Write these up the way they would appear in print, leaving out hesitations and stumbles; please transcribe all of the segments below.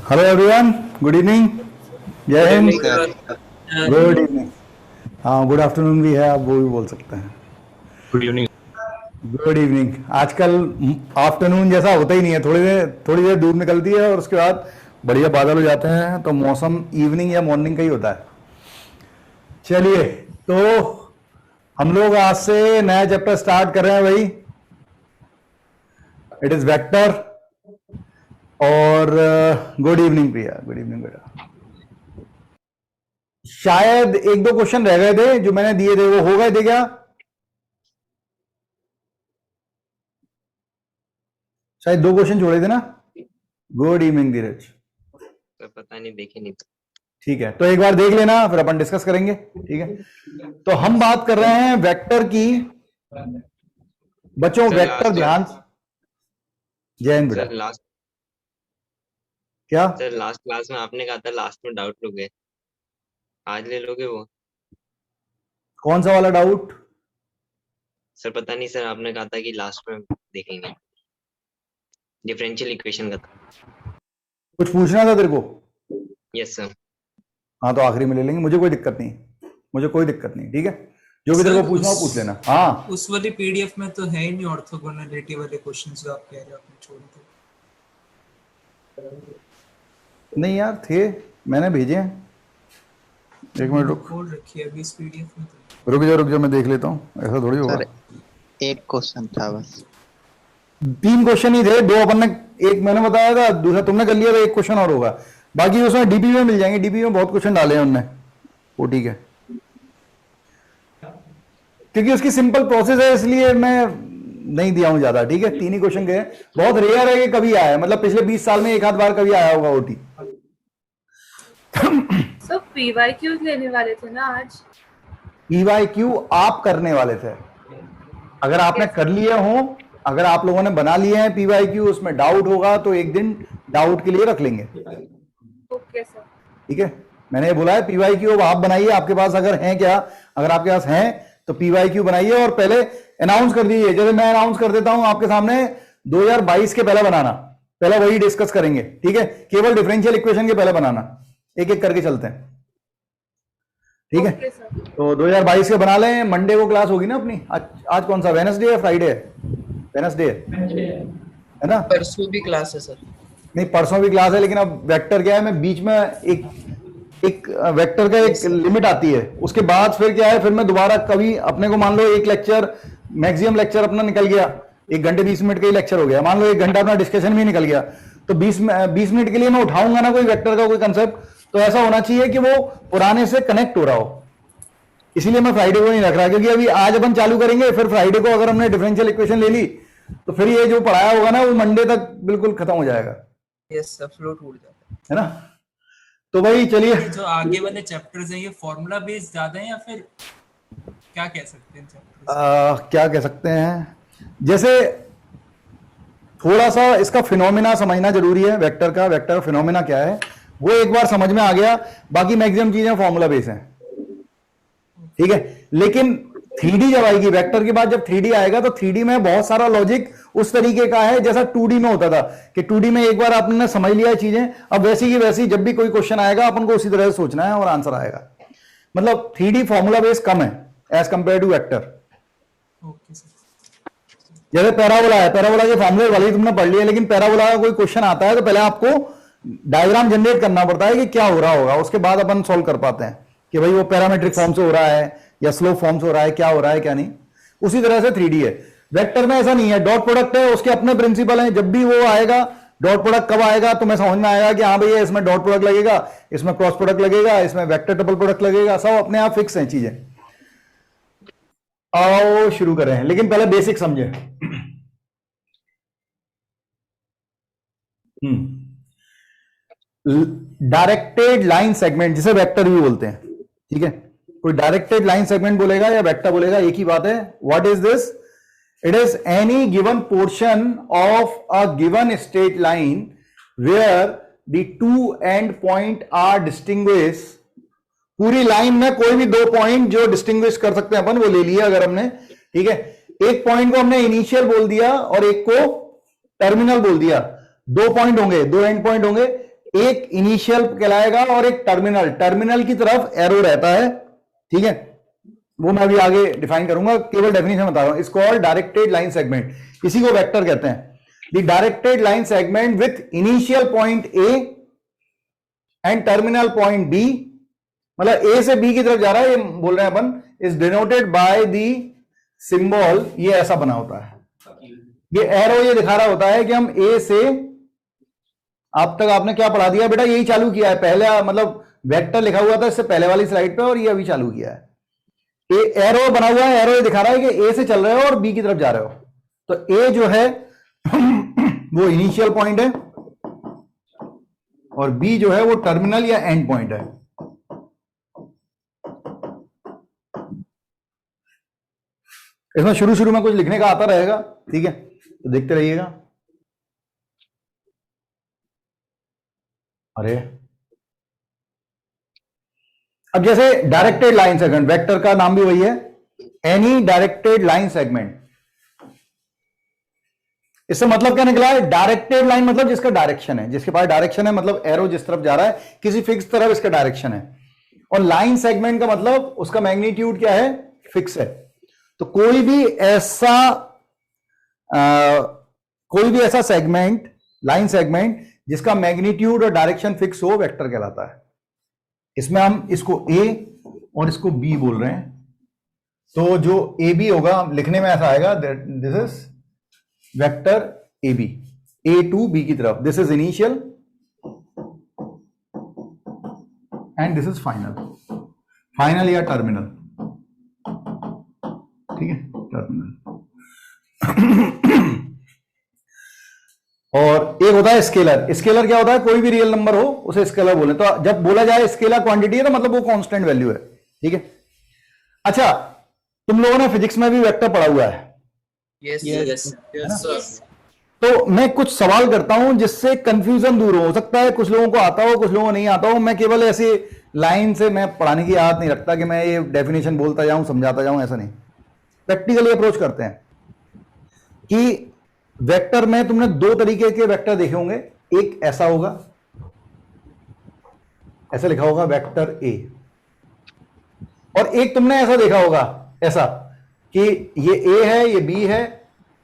Hello everyone, good evening. जय Hind. Sir. Good evening. हाँ, good afternoon भी है, आप वो भी बोल सकते हैं। Good evening. Good evening. आजकल आफ्टरनून जैसा होता ही नहीं है, थोड़ी देर धूप निकलती है और उसके बाद बढ़िया बादल हो जाते हैं, तो मौसम इवनिंग या मॉर्निंग का ही होता है। चलिए, तो हम लोग आज से नया चैप्टर स्टार्ट कर रहे हैं भाई। It is vector. और गुड इवनिंग प्रिया, गुड इवनिंग बेटा। शायद एक दो क्वेश्चन रह गए थे जो मैंने दिए थे, वो हो गए थे क्या? शायद दो क्वेश्चन छोड़े थे ना। गुड इवनिंग धीरज। तो पता नहीं, देखे नहीं तो। ठीक है, तो एक बार देख लेना, फिर अपन डिस्कस करेंगे। ठीक है, तो हम बात कर रहे हैं वेक्टर की। बच्चों, सर वेक्टर लास्ट ध्यान। क्लास जय हिंद बेटा। सर लास्ट क्या? सर लास्ट क्लास में आपने कहा था लास्ट में डाउट लोगे। आज ले लोगे वो? कौन सा वाला डाउट? सर पता नहीं सर, आपने कहा था कि लास्ट में देखेंगे। डिफरेंशियल इक्वेशन का था। कुछ पूछना था तेरे को? Yes sir. हाँ, तो आखिरी में ले लेंगे, मुझे कोई दिक्कत नहीं। मुझे कोई दिक्कत नहीं, ठीक है। जो भी तेरे सर को पूछना हो पूछ लेना। हाँ, उस वाली पीडीएफ में तो है ही नहीं ऑर्थोगोनैलिटी वाले क्वेश्चंस जो आप कह रहे हो, आपने छोड़ दिए। नहीं यार, थे, मैंने भेजे हैं। एक मिनट रुक। खोल रखी है अभी इस पीडीएफ में तो। रुक जा, मैं देख लेता हूँ, ऐसा थोड़ी होगा। सर एक क्वेश्चन था बस। 3 क्वेश्चन ही थे, 2 अपन ने, एक मैंने बताया था, दूसरा तुमने कर लिया था, एक क्वेश्चन और होगा। बाकी उसमें डीपी में मिल जाएंगे, डीपी में बहुत क्वेश्चन डाले हैं उनने। वो ठीक है, क्योंकि उसकी सिंपल प्रोसेस है, इसलिए मैं नहीं दिया हूं ज्यादा। ठीक है, 3 ही क्वेश्चन गए। बहुत रेयर है कि कभी आया है, मतलब पिछले 20 साल में एक आध बार कभी आया होगा ओटी। सब पीवाईक्यूज लेने वाले थे ना आज। पीवाईक्यू आप करने वाले थे, अगर आपने कर लिए हो, अगर आप लोगों ने बना लिए हैं पीवाईक्यू, उसमें डाउट होगा तो एक दिन डाउट के लिए रख लेंगे। Okay sir. ठीक है, मैंने ये बोला है पीवाईक्यू अब आप बनाइए, आपके पास अगर हैं क्या, अगर आपके पास हैं तो पीवाईक्यू बनाइए और पहले अनाउंस कर दीजिए, जैसे मैं अनाउंस कर देता हूं आपके सामने 2022 के पहले बनाना, पहले वही डिस्कस करेंगे। ठीक है, केवल डिफरेंशियल इक्वेशन के पहले बनाना, एक एक करके चलते हैं। ठीक है, ओके सर। तो 2022 के बना लें। मंडे को क्लास होगी ना अपनी। आज कौन सा, वेडनेसडे है, फ्राइडे है? वेडनेसडे है ना? परसों भी क्लास है सर। नहीं, परसों भी क्लास है, लेकिन अब वेक्टर क्या है, मैं बीच में एक वेक्टर का एक लिमिट आती है, उसके बाद फिर क्या है, फिर मैं दोबारा कभी अपने को, मान लो एक लेक्चर, मैक्सिमम लेक्चर अपना निकल गया, 1 घंटे 20 मिनट का ही लेक्चर हो गया, मान लो 1 घंटा अपना डिस्कशन में निकल गया, तो 20 मिनट के लिए मैं उठाऊंगा ना कोई वेक्टर का कोई कंसेप्ट, तो ऐसा होना चाहिए कि वो पुराने से कनेक्ट हो रहा हो। इसीलिए मैं फ्राइडे को नहीं रख रहा, क्योंकि अभी आज अपन चालू करेंगे, फिर फ्राइडे को अगर हमने डिफरेंशियल इक्वेशन ले ली तो फिर ये जो पढ़ाया होगा ना वो मंडे तक बिल्कुल खत्म हो जाएगा। यस सर, फ्लो टूट जाता है ना? तो भाई चलिए, है। जो आगे वाले चैप्टर्स हैं ये फॉर्मूला बेस्ड ज्यादा है या फिर क्या कह सकते हैं चैप्टर्स? क्या कह सकते हैं, जैसे थोड़ा सा इसका फिनोमिना समझना जरूरी है, वेक्टर का फिनोमिना क्या है वो एक बार समझ में आ गया, बाकी मैक्सिमम चीजें फॉर्मूला बेस हैं। ठीक है, लेकिन 3D जब आएगी, वेक्टर के बाद जब 3D आएगा तो 3D में बहुत सारा लॉजिक उस तरीके का है जैसा 2D में होता था, कि 2D में एक बार आपने समझ लिया है चीजें, अब वैसी की वैसी जब भी कोई क्वेश्चन आएगा अपन को उसी तरह से सोचना है और आंसर आएगा। मतलब 3D फॉर्मूला बेस कम है as compared to vector. Okay sir. जैसे पैराबोला है, पैराबोला के फॉर्मूले वाले तुमने पढ़ लिया, लेकिन पैराबोला का कोई क्वेश्चन आता है तो पहले आपको डायग्राम जनरेट करना पड़ता है कि क्या हो रहा होगा, उसके बाद अपन सॉल्व कर पाते हैं कि भाई वो पैरामेट्रिक फॉर्म से हो रहा है या स्लोप फॉर्म से हो रहा है, क्या हो रहा है क्या नहीं। उसी तरह से 3D है। वेक्टर में ऐसा नहीं है, डॉट प्रोडक्ट है, उसके अपने प्रिंसिपल हैं, जब भी वो आएगा डॉट प्रोडक्ट कब आएगा तो मैं समझ में आएगा कि हाँ भैया इसमें डॉट प्रोडक्ट लगेगा, इसमें क्रॉस प्रोडक्ट लगेगा, इसमें वेक्टर डबल प्रोडक्ट लगेगा, सब अपने आप फिक्स हैं चीजें। आओ शुरू करें, लेकिन पहले बेसिक समझे। डायरेक्टेड लाइन सेगमेंट जिसे वेक्टर भी बोलते हैं। ठीक है, कोई डायरेक्टेड लाइन सेगमेंट बोलेगा या वेक्टर बोलेगा, एक ही बात है। What is this? It is any given portion of a given straight line where the 2 end point are distinguish. पूरी लाइन में कोई भी 2 पॉइंट जो डिस्टिंग्विश कर सकते हैं अपन, वो ले लिया अगर हमने। ठीक है, एक पॉइंट को हमने इनिशियल बोल दिया और एक को टर्मिनल बोल दिया। 2 पॉइंट होंगे, 2 एंड पॉइंट होंगे, एक इनिशियल कहलाएगा और एक टर्मिनल। टर्मिनल की तरफ एरो रहता है, ठीक है, वो मैं अभी आगे डिफाइन करूंगा, केवल डेफिनेशन बता रहा हूं। इसको और डायरेक्टेड लाइन सेगमेंट, इसी को वेक्टर कहते हैं। The directed line segment with initial point A and terminal point B, मतलब ए से बी की तरफ जा रहा है, ये बोल रहे हैं अपन, is denoted by the symbol, ये ऐसा बना होता है, ये एरो ये दिखा रहा होता है कि हम ए से, अब तक आपने क्या पढ़ा दिया बेटा, यही चालू किया है पहले, मतलब वेक्टर लिखा हुआ था इससे पहले वाली स्लाइड पे, और ये अभी चालू किया है। एरो बना हुआ है, एरो ये दिखा रहा है कि ए से चल रहे हो और बी की तरफ जा रहे हो। तो ए जो है वो इनिशियल पॉइंट है और बी जो है वो टर्मिनल या एंड पॉइंट है। इसमें शुरू शुरू में कुछ लिखने का आता रहेगा, ठीक है, तो देखते रहिएगा। अरे अब जैसे डायरेक्टेड लाइन सेगमेंट, वेक्टर का नाम भी वही है, एनी डायरेक्टेड लाइन सेगमेंट। इससे मतलब क्या निकला है? डायरेक्टेड लाइन मतलब जिसका डायरेक्शन है, जिसके पास डायरेक्शन है, मतलब एरो जिस तरफ जा रहा है, किसी फिक्स तरफ इसका डायरेक्शन है। और लाइन सेगमेंट का मतलब उसका मैग्नीट्यूड क्या है? फिक्स है। तो कोई भी ऐसा सेगमेंट, लाइन सेगमेंट जिसका मैग्नीट्यूड और डायरेक्शन फिक्स हो, वेक्टर कहलाता है। इसमें हम इसको ए और इसको बी बोल रहे हैं। तो जो ए बी होगा लिखने में ऐसा आएगा, this is vector A B, A to B की तरफ, this is initial and this is final, final या टर्मिनल, ठीक है, टर्मिनल। और एक होता है स्केलर। स्केलर क्या होता है? कोई भी रियल नंबर हो उसे स्केलर बोले। तो जब बोला जाए स्केलर क्वांटिटी है तो मतलब वो कांस्टेंट वैल्यू है, ठीक है। अच्छा, तुम लोगों ने फिजिक्स में भी वेक्टर पढ़ा हुआ है? Yes sir. तो मैं कुछ सवाल करता हूं जिससे कंफ्यूजन दूर हो सकता है कुछ लोगों को आता हो, कुछ लोगों को नहीं आता हो। मैं केवल ऐसे लाइन से मैं पढ़ाने की आदत नहीं रखता कि मैं ये डेफिनेशन बोलता जाऊं, समझाता जाऊं, ऐसा नहीं। प्रैक्टिकली अप्रोच करते हैं कि वेक्टर में तुमने दो तरीके के वेक्टर देखे होंगे। एक ऐसा होगा, ऐसा लिखा होगा वेक्टर ए, और एक तुमने ऐसा देखा होगा, ऐसा कि ये ए है, ये बी है,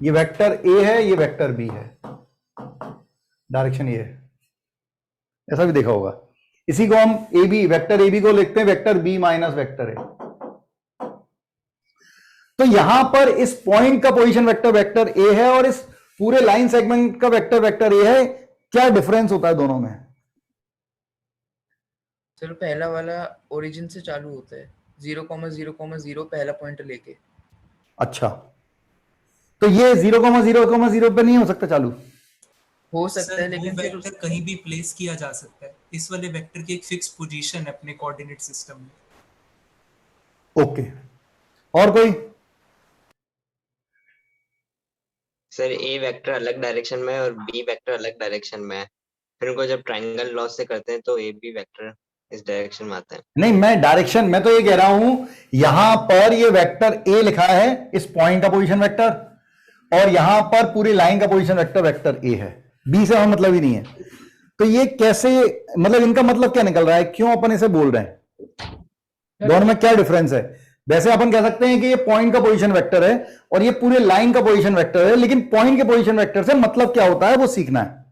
ये वेक्टर ए है, ये वेक्टर बी है, डायरेक्शन ये है, ऐसा भी देखा होगा। इसी को हम A B, vector A B को लिखते हैं vector B minus vector A. तो यहां पर इस पॉइंट का पोजीशन वेक्टर वेक्टर ए है और इस पूरे लाइन सेगमेंट का वेक्टर वेक्टर ए है। क्या डिफरेंस होता है दोनों में? चलो पहला वाला ओरिजिन से चालू होता है, 0,0,0 पहला पॉइंट लेके। अच्छा, तो ये 0,0,0 पे नहीं हो सकता चालू? हो सकता है, लेकिन फिर वेक्टर कहीं भी प्लेस किया जा सकता है। इस वाले वेक्टर की एक फिक्स पोजीशन है अपने कोऑर्डिनेट सिस्टम में। ओके, और कोई? सर ए वेक्टर अलग डायरेक्शन में है और बी वेक्टर अलग डायरेक्शन में है, फिर उनको जब ट्रायंगल लॉस से करते हैं तो ए बी वेक्टर इस डायरेक्शन में आता है। नहीं, मैं डायरेक्शन, मैं तो ये कह रहा हूं यहां पर ये वेक्टर ए लिखा है, इस पॉइंट का पोजीशन वेक्टर, और यहां पर पूरी लाइन का पोजीशन वेक्टर वेक्टर ए है, बी से हमें मतलब ही नहीं है। तो ये कैसे, मतलब इनका मतलब क्या निकल रहा है? क्यों अपन इसे बोल रहे हैं? दोनों में क्या डिफरेंस है? वैसे अपन कह सकते हैं कि ये पॉइंट का पोजीशन वेक्टर है और ये पूरे लाइन का पोजीशन वेक्टर है, लेकिन पॉइंट के पोजीशन वेक्टर से मतलब क्या होता है वो सीखना है।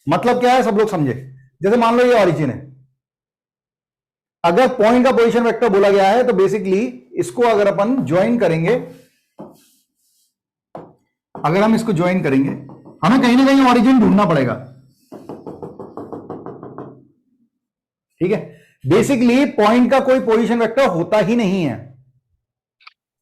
मतलब क्या है सब लोग समझे। जैसे मान लो ये ओरिजिन है, अगर पॉइंट का पोजीशन वेक्टर बोला गया है तो बेसिकली इसको अगर अपन ज्वाइन करेंगे, अगर हम इसको ज्वाइन करेंगे, हमें कहीं ना कहीं ओरिजिन ढूंढना पड़ेगा, ठीक है। बेसिकली पॉइंट का कोई पोजीशन वेक्टर होता ही नहीं है।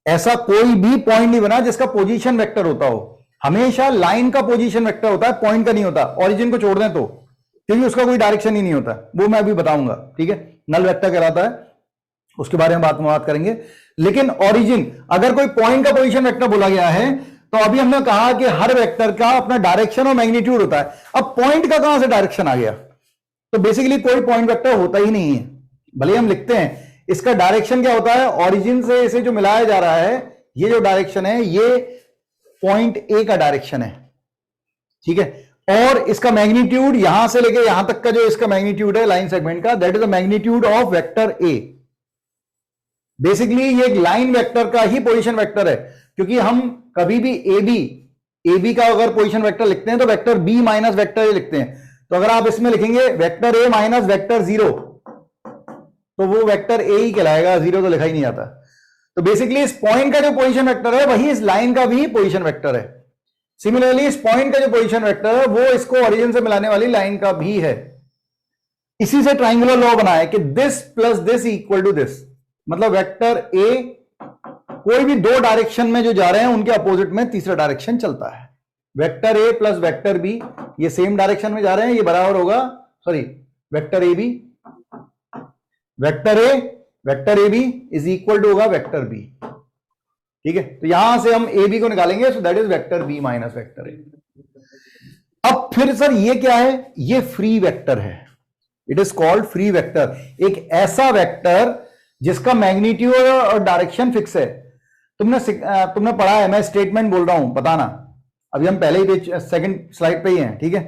ऐसा कोई भी पॉइंट नहीं बना जिसका पोजीशन वेक्टर होता हो। हमेशा लाइन का पोजीशन वेक्टर होता है, पॉइंट का नहीं होता। ओरिजिन को छोड़ दें तो, क्योंकि उसका कोई डायरेक्शन ही नहीं होता, वो मैं अभी बताऊंगा, ठीक है। नल वेक्टर कहलाता है, उसके बारे में बात करेंगे। लेकिन ओरिजिन, अगर कोई पॉइंट का पोजीशन वेक्टर बोला गया है तो अभी हमने कहा कि हर वेक्टर का अपना डायरेक्शन और मैग्नीट्यूड होता है। अब पॉइंट का कहां से डायरेक्शन आ गया? तो बेसिकली कोई पॉइंट वेक्टर होता ही नहीं है, भले हम लिखते हैं। इसका डायरेक्शन क्या होता है? ओरिजिन से इसे जो मिलाया जा रहा है, ये जो डायरेक्शन है, ये पॉइंट ए का डायरेक्शन है, ठीक है। और इसका मैग्नीट्यूड यहां से लेके यहां तक का जो इसका मैग्नीट्यूड है लाइन सेगमेंट का, that is the magnitude of vector A. Basically ये एक लाइन वेक्टर का ही पोजीशन वेक्टर है, क्योंकि हम कभी भी ए बी का अगर पोजीशन वेक्टर लिखते हैं तो vector B minus vector A लिखते हैं। तो अगर आप इसमें लिखेंगे वेक्टर ए माइनस वेक्टर 0 तो वो वेक्टर ए ही कहलाएगा, 0 तो लिखा ही नहीं आता। तो बेसिकली इस पॉइंट का जो पोजीशन वेक्टर है वही इस लाइन का भी पोजीशन वेक्टर है। सिमिलरली इस पॉइंट का जो पोजीशन वेक्टर है वो इसको ओरिजिन से मिलाने वाली लाइन का भी है। इसी से ट्राइंगुलर लॉ बना है कि this plus this equal to this, मतलब वेक्टर ए कोई भी दो डायरेक्शन में जो जा रहे हैं उनके अपोजिट में तीसरा डायरेक्शन चलता है। Vector A plus vector B ये सेम डायरेक्शन में जा रहे हैं, ये बराबर होगा, sorry vector A B, vector A B is equal to होगा वेक्टर बी। ठीक है, तो यहां से हम ए बी को निकालेंगे, so that is vector B minus vector A. अब फिर सर ये क्या है? ये फ्री वेक्टर है, it is called free vector. एक ऐसा वेक्टर जिसका मैग्नीट्यूड और डायरेक्शन फिक्स है। तुमने पढ़ा है, मैं स्टेटमेंट बोल रहा हूं, बताना। अभी हम पहले ही पेज सेकंड स्लाइड पे ही हैं, ठीक है?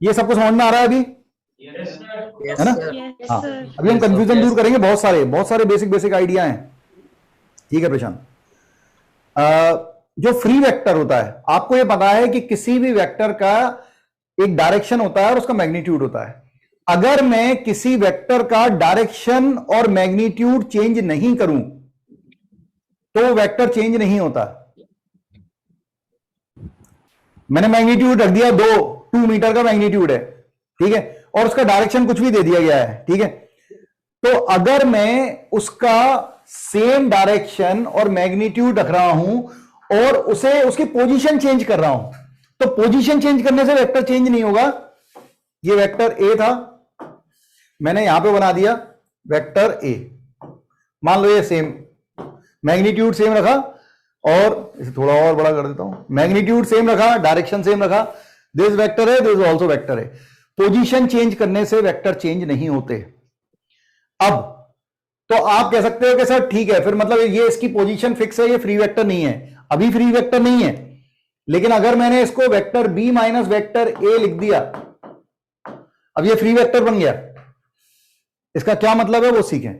ये सबको समझ में आ रहा है अभी? है ना? हाँ, अभी हम कंफ्यूजन दूर करेंगे, बहुत सारे बेसिक आइडिया हैं। ठीक है प्रशांत, जो फ्री वेक्टर होता है, आपको यह पता है कि किसी भी वेक्टर का एक डायरेक्शन होता है और उसका मैग्नीट्यूड होता है। अगर मैं किसी वेक्टर का डायरेक्शन और मैग्नीट्यूड चेंज नहीं करूं तो वेक्टर चेंज नहीं होता। मैंने मैग्नीट्यूड रख दिया 2 मीटर का मैग्नीट्यूड है, ठीक है, और उसका डायरेक्शन कुछ भी दे दिया गया है, ठीक है। तो अगर मैं उसका सेम डायरेक्शन और मैग्नीट्यूड रख रहा हूं और उसे उसकी पोजीशन चेंज कर रहा हूं, तो पोजीशन चेंज करने से वेक्टर चेंज नहीं होगा। ये वेक्टर ए था, मैंने यहां पे बना दिया वेक्टर ए। मान लो ये सेम मैग्नीट्यूड सेम रखा, और इसे थोड़ा और बड़ा कर देता हूं, मैग्नीट्यूड सेम रखा, डायरेक्शन सेम रखा, दिस वेक्टर है, दिस ऑल्सो वेक्टर है। पोजीशन चेंज करने से वेक्टर चेंज नहीं होते। अब तो आप कह सकते हो कि सर ठीक है, फिर मतलब ये इसकी पोजीशन फिक्स है, ये फ्री वेक्टर नहीं है। अभी फ्री वेक्टर नहीं है, लेकिन अगर मैंने इसको vector B minus vector A लिख दिया, अब ये फ्री वेक्टर बन गया। इसका क्या मतलब है वो सीखें।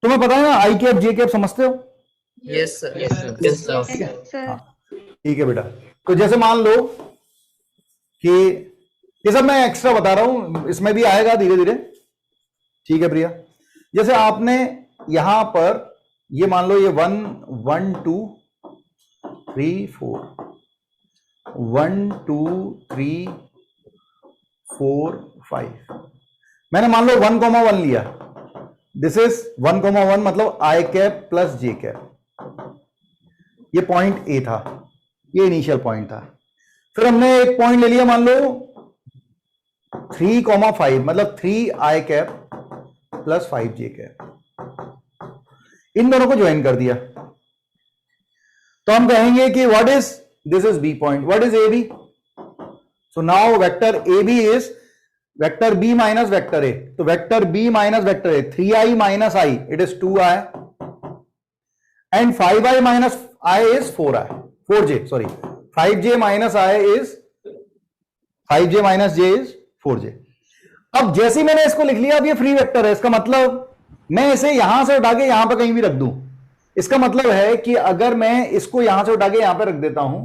तुम्हें पता है ना आई कैप जे कैप, समझते हो? Yes sir. ठीक है बेटा, तो जैसे मान लो कि ये सब मैं एक्स्ट्रा बता रहा हूं, इसमें भी आएगा धीरे धीरे। ठीक है प्रिया, जैसे आपने यहां पर ये मान लो ये 1 1 2 3 4 1 2 3 4 5, मैंने मान लो 1,1 लिया। दिस इज 1,1 मतलब आई कैप प्लस जे कैप। ये पॉइंट ए था, ये इनिशियल पॉइंट था। फिर हमने एक पॉइंट ले लिया, मान लो 3,5 मतलब 3 आई कैप प्लस 5 जे कैप। इन दोनों को ज्वाइन कर दिया, तो हम कहेंगे कि what is this is B point, what is A B. So now vector A B is vector B minus vector A. तो vector B minus vector A, 3i minus i, it is 2i, and 5i minus i is 4j, sorry 5j minus i is 5j minus j is 4j। अब जैसे ही मैंने इसको लिख लिया, अब ये free vector है, इसका मतलब मैं इसे यहां से उठा के यहां पर कहीं भी रख दूं। इसका मतलब है कि अगर मैं इसको यहां से उठा के यहां पर रख देता हूं,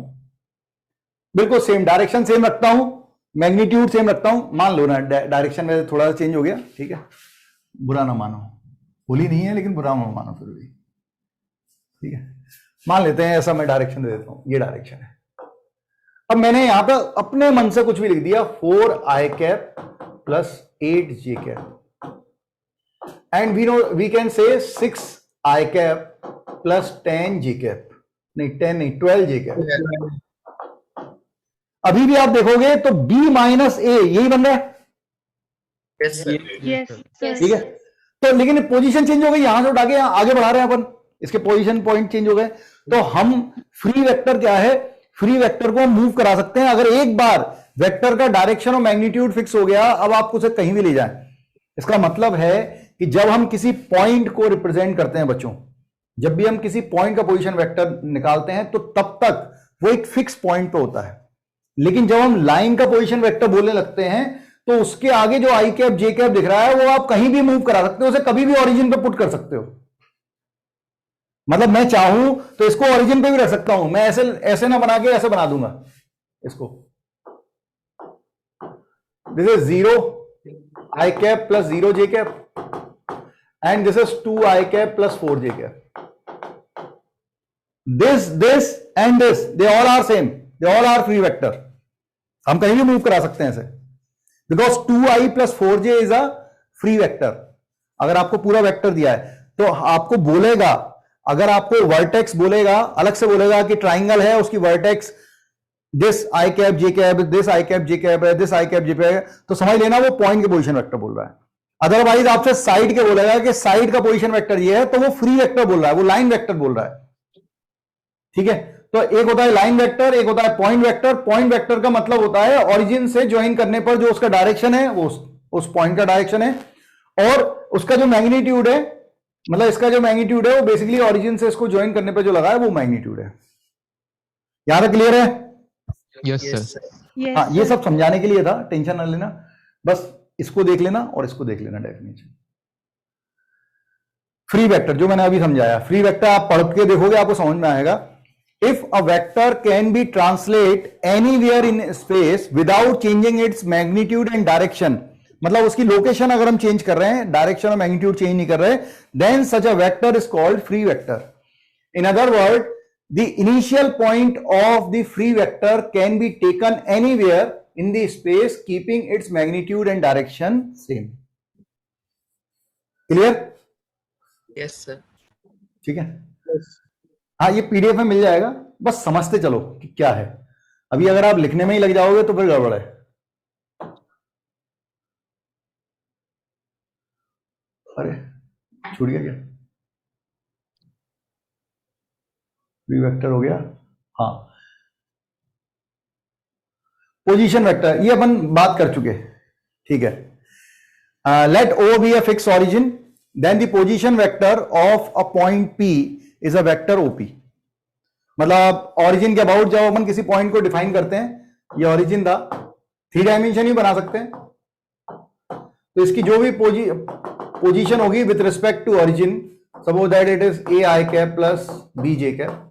बिल्कुल सेम डायरेक्शन सेम रखता हूं, मैग्नीट्यूड सेम रखता हूं, मान लो ना डायरेक्शन में थोड़ा सा चेंज हो गया, ठीक है, बुरा ना मानो, भूली नहीं है लेकिन बुरा ना मानो फिर भी, ठीक है। मान लेते हैं ऐसा, मैं डायरेक्शन दे देता हूं, ये डायरेक्शन है। अब मैंने यहां पे अपने मन से कुछ भी लिख दिया, 4i cap plus 8j cap, and we can say 6i cap plus 10j cap, नहीं 10 नहीं 12j कैप। अभी भी आप देखोगे तो b माइनस ए यही बन रहा है, यस सर। ठीक है। तो लेकिन पोजीशन चेंज हो गई, यहां से उठा के यहां आगे बढ़ा रहे हैं अपन, इसके पोजीशन पॉइंट चेंज हो गए। तो हम फ्री वेक्टर क्या है, फ्री वेक्टर को हम मूव करा सकते हैं। अगर एक बार वेक्टर का डायरेक्शन और मैग्नीट्यूड फिक्स हो गया, अब आप उसे कहीं भी ले जाएं। इसका मतलब है कि जब हम किसी पॉइंट को रिप्रेजेंट करते हैं बच्चों, जब भी हम किसी पॉइंट का पोजीशन वेक्टर निकालते हैं, तो तब तक वो एक फिक्स पॉइंट पे होता है। लेकिन जब हम लाइन का पोजीशन वेक्टर बोलने लगते हैं तो उसके आगे जो आई कैप जे कैप दिख रहा है वो आप कहीं भी मूव करा सकते हो, उसे कभी भी ओरिजिन पे पुट कर सकते हो। मतलब मैं चाहूं तो इसको ओरिजिन पे भी रख सकता हूं, मैं ऐसे ऐसे ना बना के ऐसे बना दूंगा इसको। This is 0 I cap plus 0 J cap and this is 2 I cap plus 4 J cap. this and this they all are same, they all are free vector। हम कहीं भी मूव करा सकते हैं इसे, because 2i plus 4j is a free vector. अगर आपको पूरा वेक्टर दिया है तो आपको बोलेगा, अगर आपको वर्टेक्स बोलेगा, अलग से बोलेगा कि ट्राइंगल है उसकी vertex this i cap j cap, this i cap j cap है, this i cap j cap है, तो समझ लेना वो पॉइंट के पोजीशन वेक्टर बोल रहा है। अदरवाइज आपसे साइड के बोलेगा कि साइड का पोजीशन वेक्टर ये है, तो वो फ्री वेक्टर बोल रहा है, वो लाइन वेक्टर बोल रहा है। ठीक है, तो एक होता है लाइन वेक्टर, एक होता है पॉइंट वेक्टर। पॉइंट वेक्टर का मतलब होता है ओरिजिन से ज्वाइन करने पर जो उसका डायरेक्शन है वो उस पॉइंट का डायरेक्शन है, और उसका जो मैग्नीट्यूड है, मतलब इसका जो मैग्नीट्यूड है वो बेसिकली ओरिजिन से इसको ज्वाइन करने पर जो लगा है वो मैग्नीट्यूड है। यहां तक क्लियर है? Yes sir. हाँ, ये सब समझाने के लिए था, टेंशन ना लेना, बस इसको देख लेना और इसको देख लेना डेफिनेशन। फ्री वेक्टर जो मैंने अभी समझाया, फ्री वेक्टर आप पढ़ के देखोगे आपको समझ में आएगा। If a vector can be translate anywhere in space without changing its magnitude and direction, मतलब उसकी लोकेशन अगर हम चेंज कर रहे हैं, डायरेक्शन और मैग्नीट्यूड चेंज नहीं कर रहे, then such a vector is called free vector. In other word, the initial point of the free vector can be taken anywhere in the space keeping its magnitude and direction same। Clear? Yes sir. ठीक है, हाँ ये PDF में मिल जाएगा, बस समझते चलो कि क्या है। अभी अगर आप लिखने में ही लग जाओगे तो फिर गड़बड़ है। अरे छूट गया क्या? फ्री वेक्टर हो गया, हाँ। पोजीशन वेक्टर ये अपन बात कर चुके, ठीक है। Let O be a fix origin, then the position vector of a point P is a vector OP. मतलब ऑरिजिन के अबाउट जब अपन किसी पॉइंट को डिफाइन करते हैं, ये ऑरिजिन था, 3 डायमेंशन ही बना सकते हैं, तो इसकी जो भी पोजीशन होगी with respect to origin, suppose that it is A I cap plus B J cap.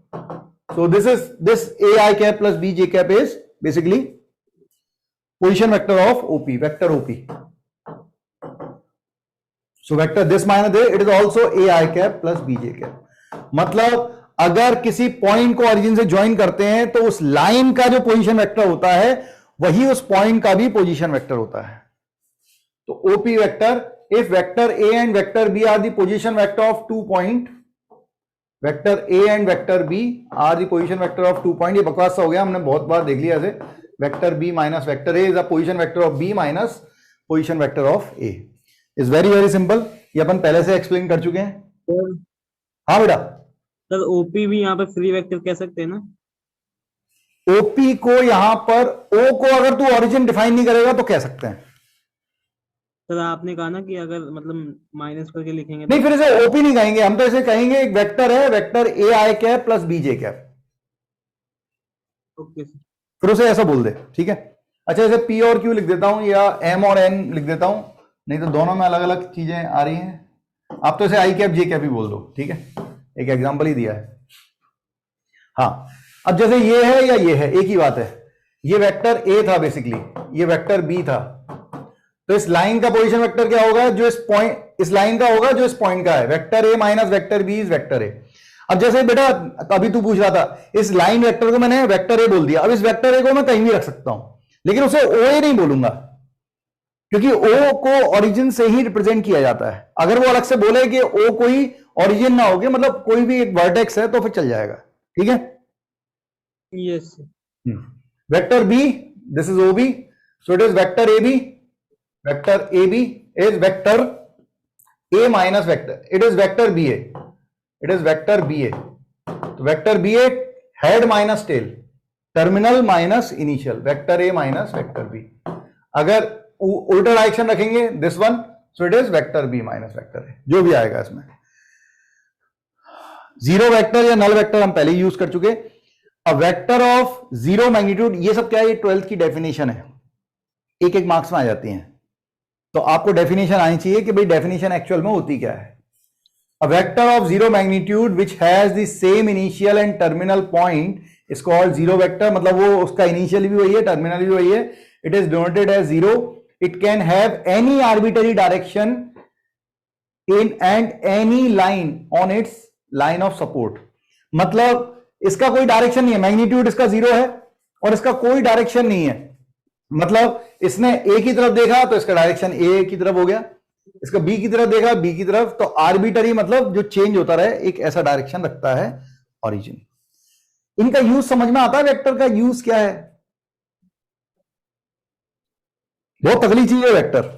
So this A I cap plus B J cap is basically position vector of OP, vector OP. So vector this minus this, it is also A I cap plus B J cap। मतलब अगर किसी point को origin से join करते हैं तो उस line का जो पोजीशन वेक्टर होता है वही उस पॉइंट का भी पोजीशन वेक्टर होता है। तो OP vector, if vector A and vector B are the position vector of 2 point, vector A and vector B are the position vector of 2 point. ये बकवास सा हो गया, हमने बहुत बार देख लिया ऐसे। Vector B minus vector A is a position vector of B minus position vector of A. Is very very simple, ये अपन पहले से एक्सप्लेन कर चुके हैं। हाँ बेटा, सर ओपी भी यहाँ पे फ्री वेक्टर कह सकते हैं ना? ओपी को यहां पर ओ को अगर तू ऑरिजिन डिफाइन नहीं करेगा तो कह सकते हैं। सर आपने कहा ना कि अगर मतलब माइनस करके लिखेंगे नहीं, फिर इसे ओपी नहीं कहेंगे हम, तो इसे कहेंगे एक वेक्टर है, vector A I cap plus B J cap. Okay sir, फिर उसे ऐसा बोल दे, ठीक है। अच्छा, इसे पी और क्यू लिख देता हूं या एम और एन लिख देता हूं, नहीं तो दोनों में अलग अलग चीजें आ रही हैं। आप तो इसे आई कैप जे कैप ही बोल दो, ठीक है, एक एग्जांपल ही दिया है। हाँ, अब जैसे ये है या ये है, एक ही बात है। ये वेक्टर ए था बेसिकली, ये वेक्टर बी था, तो इस लाइन का पोजीशन वेक्टर क्या होगा? जो इस पॉइंट, इस लाइन का होगा जो इस पॉइंट का है। Vector A minus vector B is vector A. अब जैसे बेटा अभी तू पूछ रहा था, इस लाइन वेक्टर को मैंने वेक्टर ए बोल दिया। अब इस वेक्टर ए को मैं कहीं भी रख सकता हूं, लेकिन उसे ओ ए नहीं बोलूंगा, क्योंकि ओ को ओरिजिन से ही रिप्रेजेंट किया जाता है। अगर वो अलग से बोले कि ओ कोई ओरिजिन ना होगी, मतलब कोई भी एक वर्टेक्स है, तो फिर चल जाएगा, ठीक है। Yes vector B, this is O B, so it is vector A B. Vector AB is vector A minus vector. It is vector BA. It is vector BA. तो vector BA head minus tail, terminal minus initial, vector A minus vector B। अगर उल्टा direction रखेंगे this one, so it is vector B minus vector A, जो भी आएगा इसमें। Zero vector या null vector हम पहले ही यूज कर चुके। A vector of zero magnitude, ये सब क्या है, ये 12th की डेफिनेशन है, एक एक मार्क्स में आ जाती हैं, तो आपको डेफिनेशन आनी चाहिए कि भाई डेफिनेशन एक्चुअल में होती क्या है। A vector of zero magnitude which has the same initial and terminal point is called zero vector, मतलब वो उसका इनिशियल भी वही है, टर्मिनल भी वही है, it is denoted as zero, it can have any arbitrary direction in and any line on its line of support, मतलब इसका कोई डायरेक्शन नहीं है, मैग्नीट्यूड इसका जीरो है और इसका कोई डायरेक्शन नहीं है, मतलब इसने ए की तरफ देखा तो इसका डायरेक्शन ए की तरफ हो गया, इसका बी की तरफ देखा बी की तरफ, तो आर्बिटरी मतलब जो चेंज होता रहे, एक ऐसा डायरेक्शन रखता है ओरिजिन। इनका यूज समझ में आता है, वेक्टर का यूज क्या है? बहुत तगड़ी चीज है वेक्टर।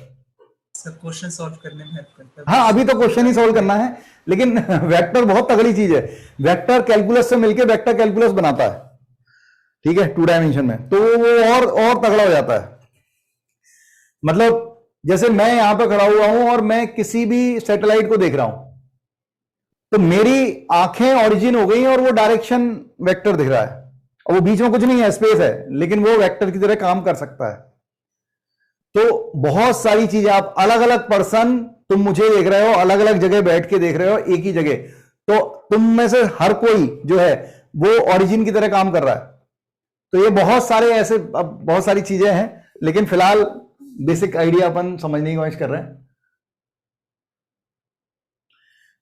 सर क्वेश्चन सॉल्व करने में हेल्प करता है। हाँ, अभी तो क्वेश्चन ही सॉल्व करना है, लेकिन वेक्टर बहुत तगड़ी चीज है। वेक्टर कैलकुलस से मिलकर वेक्टर कैलकुलस बनाता है, ठीक है, 2 डायमेंशन में, तो वो और तगड़ा हो जाता है। मतलब जैसे मैं यहां पर खड़ा हुआ हूं और मैं किसी भी सैटेलाइट को देख रहा हूं, तो मेरी आंखें ओरिजिन हो गई और वो डायरेक्शन वेक्टर दिख रहा है, और वो बीच में कुछ नहीं है, स्पेस है, लेकिन वो वेक्टर की तरह काम कर सकता है। तो बहुत सारी चीजें, आप अलग अलग पर्सन, तुम मुझे देख रहे हो, अलग अलग जगह बैठ के देख रहे हो एक ही जगह, तो तुम में से हर कोई जो है वो ओरिजिन की तरह काम कर रहा है। तो ये बहुत सारे ऐसे, अब बहुत सारी चीजें हैं, लेकिन फिलहाल बेसिक आइडिया अपन समझने की कोशिश कर रहे हैं।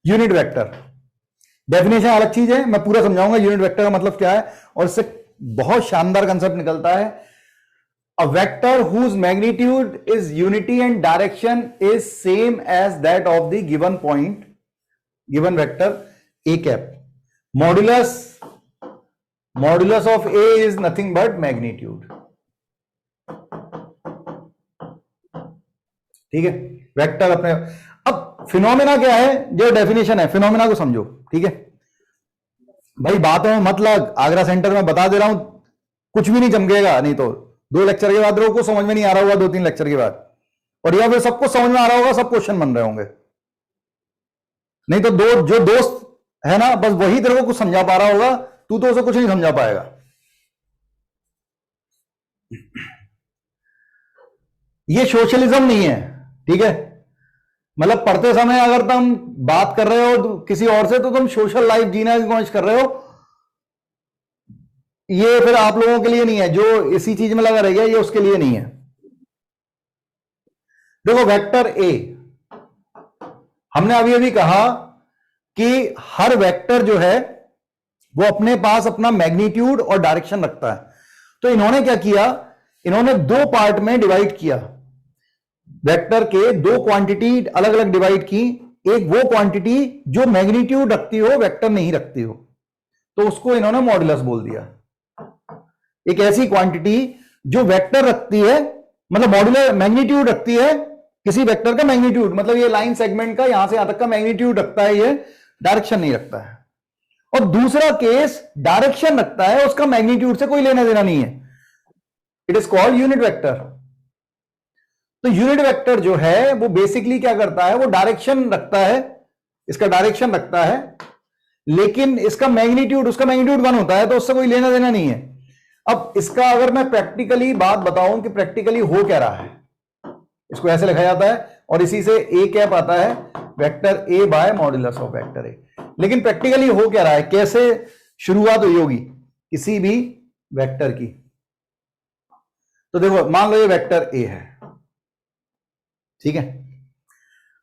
यूनिट वेक्टर डेफिनेशन अलग चीज है, मैं पूरा समझाऊंगा यूनिट वेक्टर का मतलब क्या है, और इससे बहुत शानदार कंसेप्ट निकलता है। A vector whose magnitude is unity and direction is same as that of the given point, given vector a cap. Modulus of a is nothing but magnitude. ठीक है, वेक्टर अपने। अब फिनोमेना क्या है, जो डेफिनेशन है, फिनोमेना को समझो, ठीक है भाई, बातों में मत लग, आगरा सेंटर में बता दे रहा हूं, कुछ भी नहीं चमकेगा, नहीं तो 2 लेक्चर के बाद को समझ में नहीं आ रहा होगा, 2-3 लेक्चर के बाद, और या फिर सबको समझ में आ रहा होगा, सब क्वेश्चन बन रहे होंगे, नहीं तो जो दोस्त है ना, बस वही तेरे को कुछ समझा पा रहा होगा, तू तो उसे कुछ नहीं समझा पाएगा। ये सोशलिज्म नहीं है, ठीक है, मतलब पढ़ते समय अगर तुम बात कर रहे हो किसी और से, तो तुम सोशल लाइफ जीने की कोशिश कर रहे हो, ये फिर आप लोगों के लिए नहीं है, जो इसी चीज में लगा रह गया, ये उसके लिए नहीं है। देखो वेक्टर ए, हमने अभी अभी कहा कि हर वेक्टर जो है वो अपने पास अपना मैग्नीट्यूड और डायरेक्शन रखता है। तो इन्होंने क्या किया, इन्होंने 2 पार्ट में डिवाइड किया, वेक्टर के 2 क्वांटिटी अलग अलग डिवाइड की। एक वो क्वांटिटी जो मैग्नीट्यूड रखती हो, वेक्टर नहीं रखती हो, तो उसको इन्होंने मॉडुलस बोल दिया। एक ऐसी क्वांटिटी जो वेक्टर रखती है, मतलब मॉड्यूलर मैग्नीट्यूड रखती है, किसी वेक्टर का मैग्नीट्यूड, मतलब ये लाइन सेगमेंट का यहां से यहां तक का मैग्नीट्यूड रखता है, ये डायरेक्शन नहीं रखता है। और दूसरा केस डायरेक्शन रखता है, उसका मैग्नीट्यूड से कोई लेना देना नहीं है, it is called unit vector. तो यूनिट वेक्टर जो है वो बेसिकली क्या करता है, वो डायरेक्शन रखता है, इसका डायरेक्शन रखता है, लेकिन इसका मैग्नीट्यूड, उसका मैग्नीट्यूड 1 होता है, तो उससे कोई लेना देना नहीं है। अब इसका अगर मैं प्रैक्टिकली बात बताऊं कि प्रैक्टिकली हो क्या रहा है, इसको ऐसे लिखा जाता है, और इसी से ए कैप आता है, vector A by modulus of vector A. लेकिन प्रैक्टिकली हो क्या रहा है, कैसे शुरुआत हुई होगी किसी भी वेक्टर की। तो देखो, मान लो ये वेक्टर ए है, ठीक है,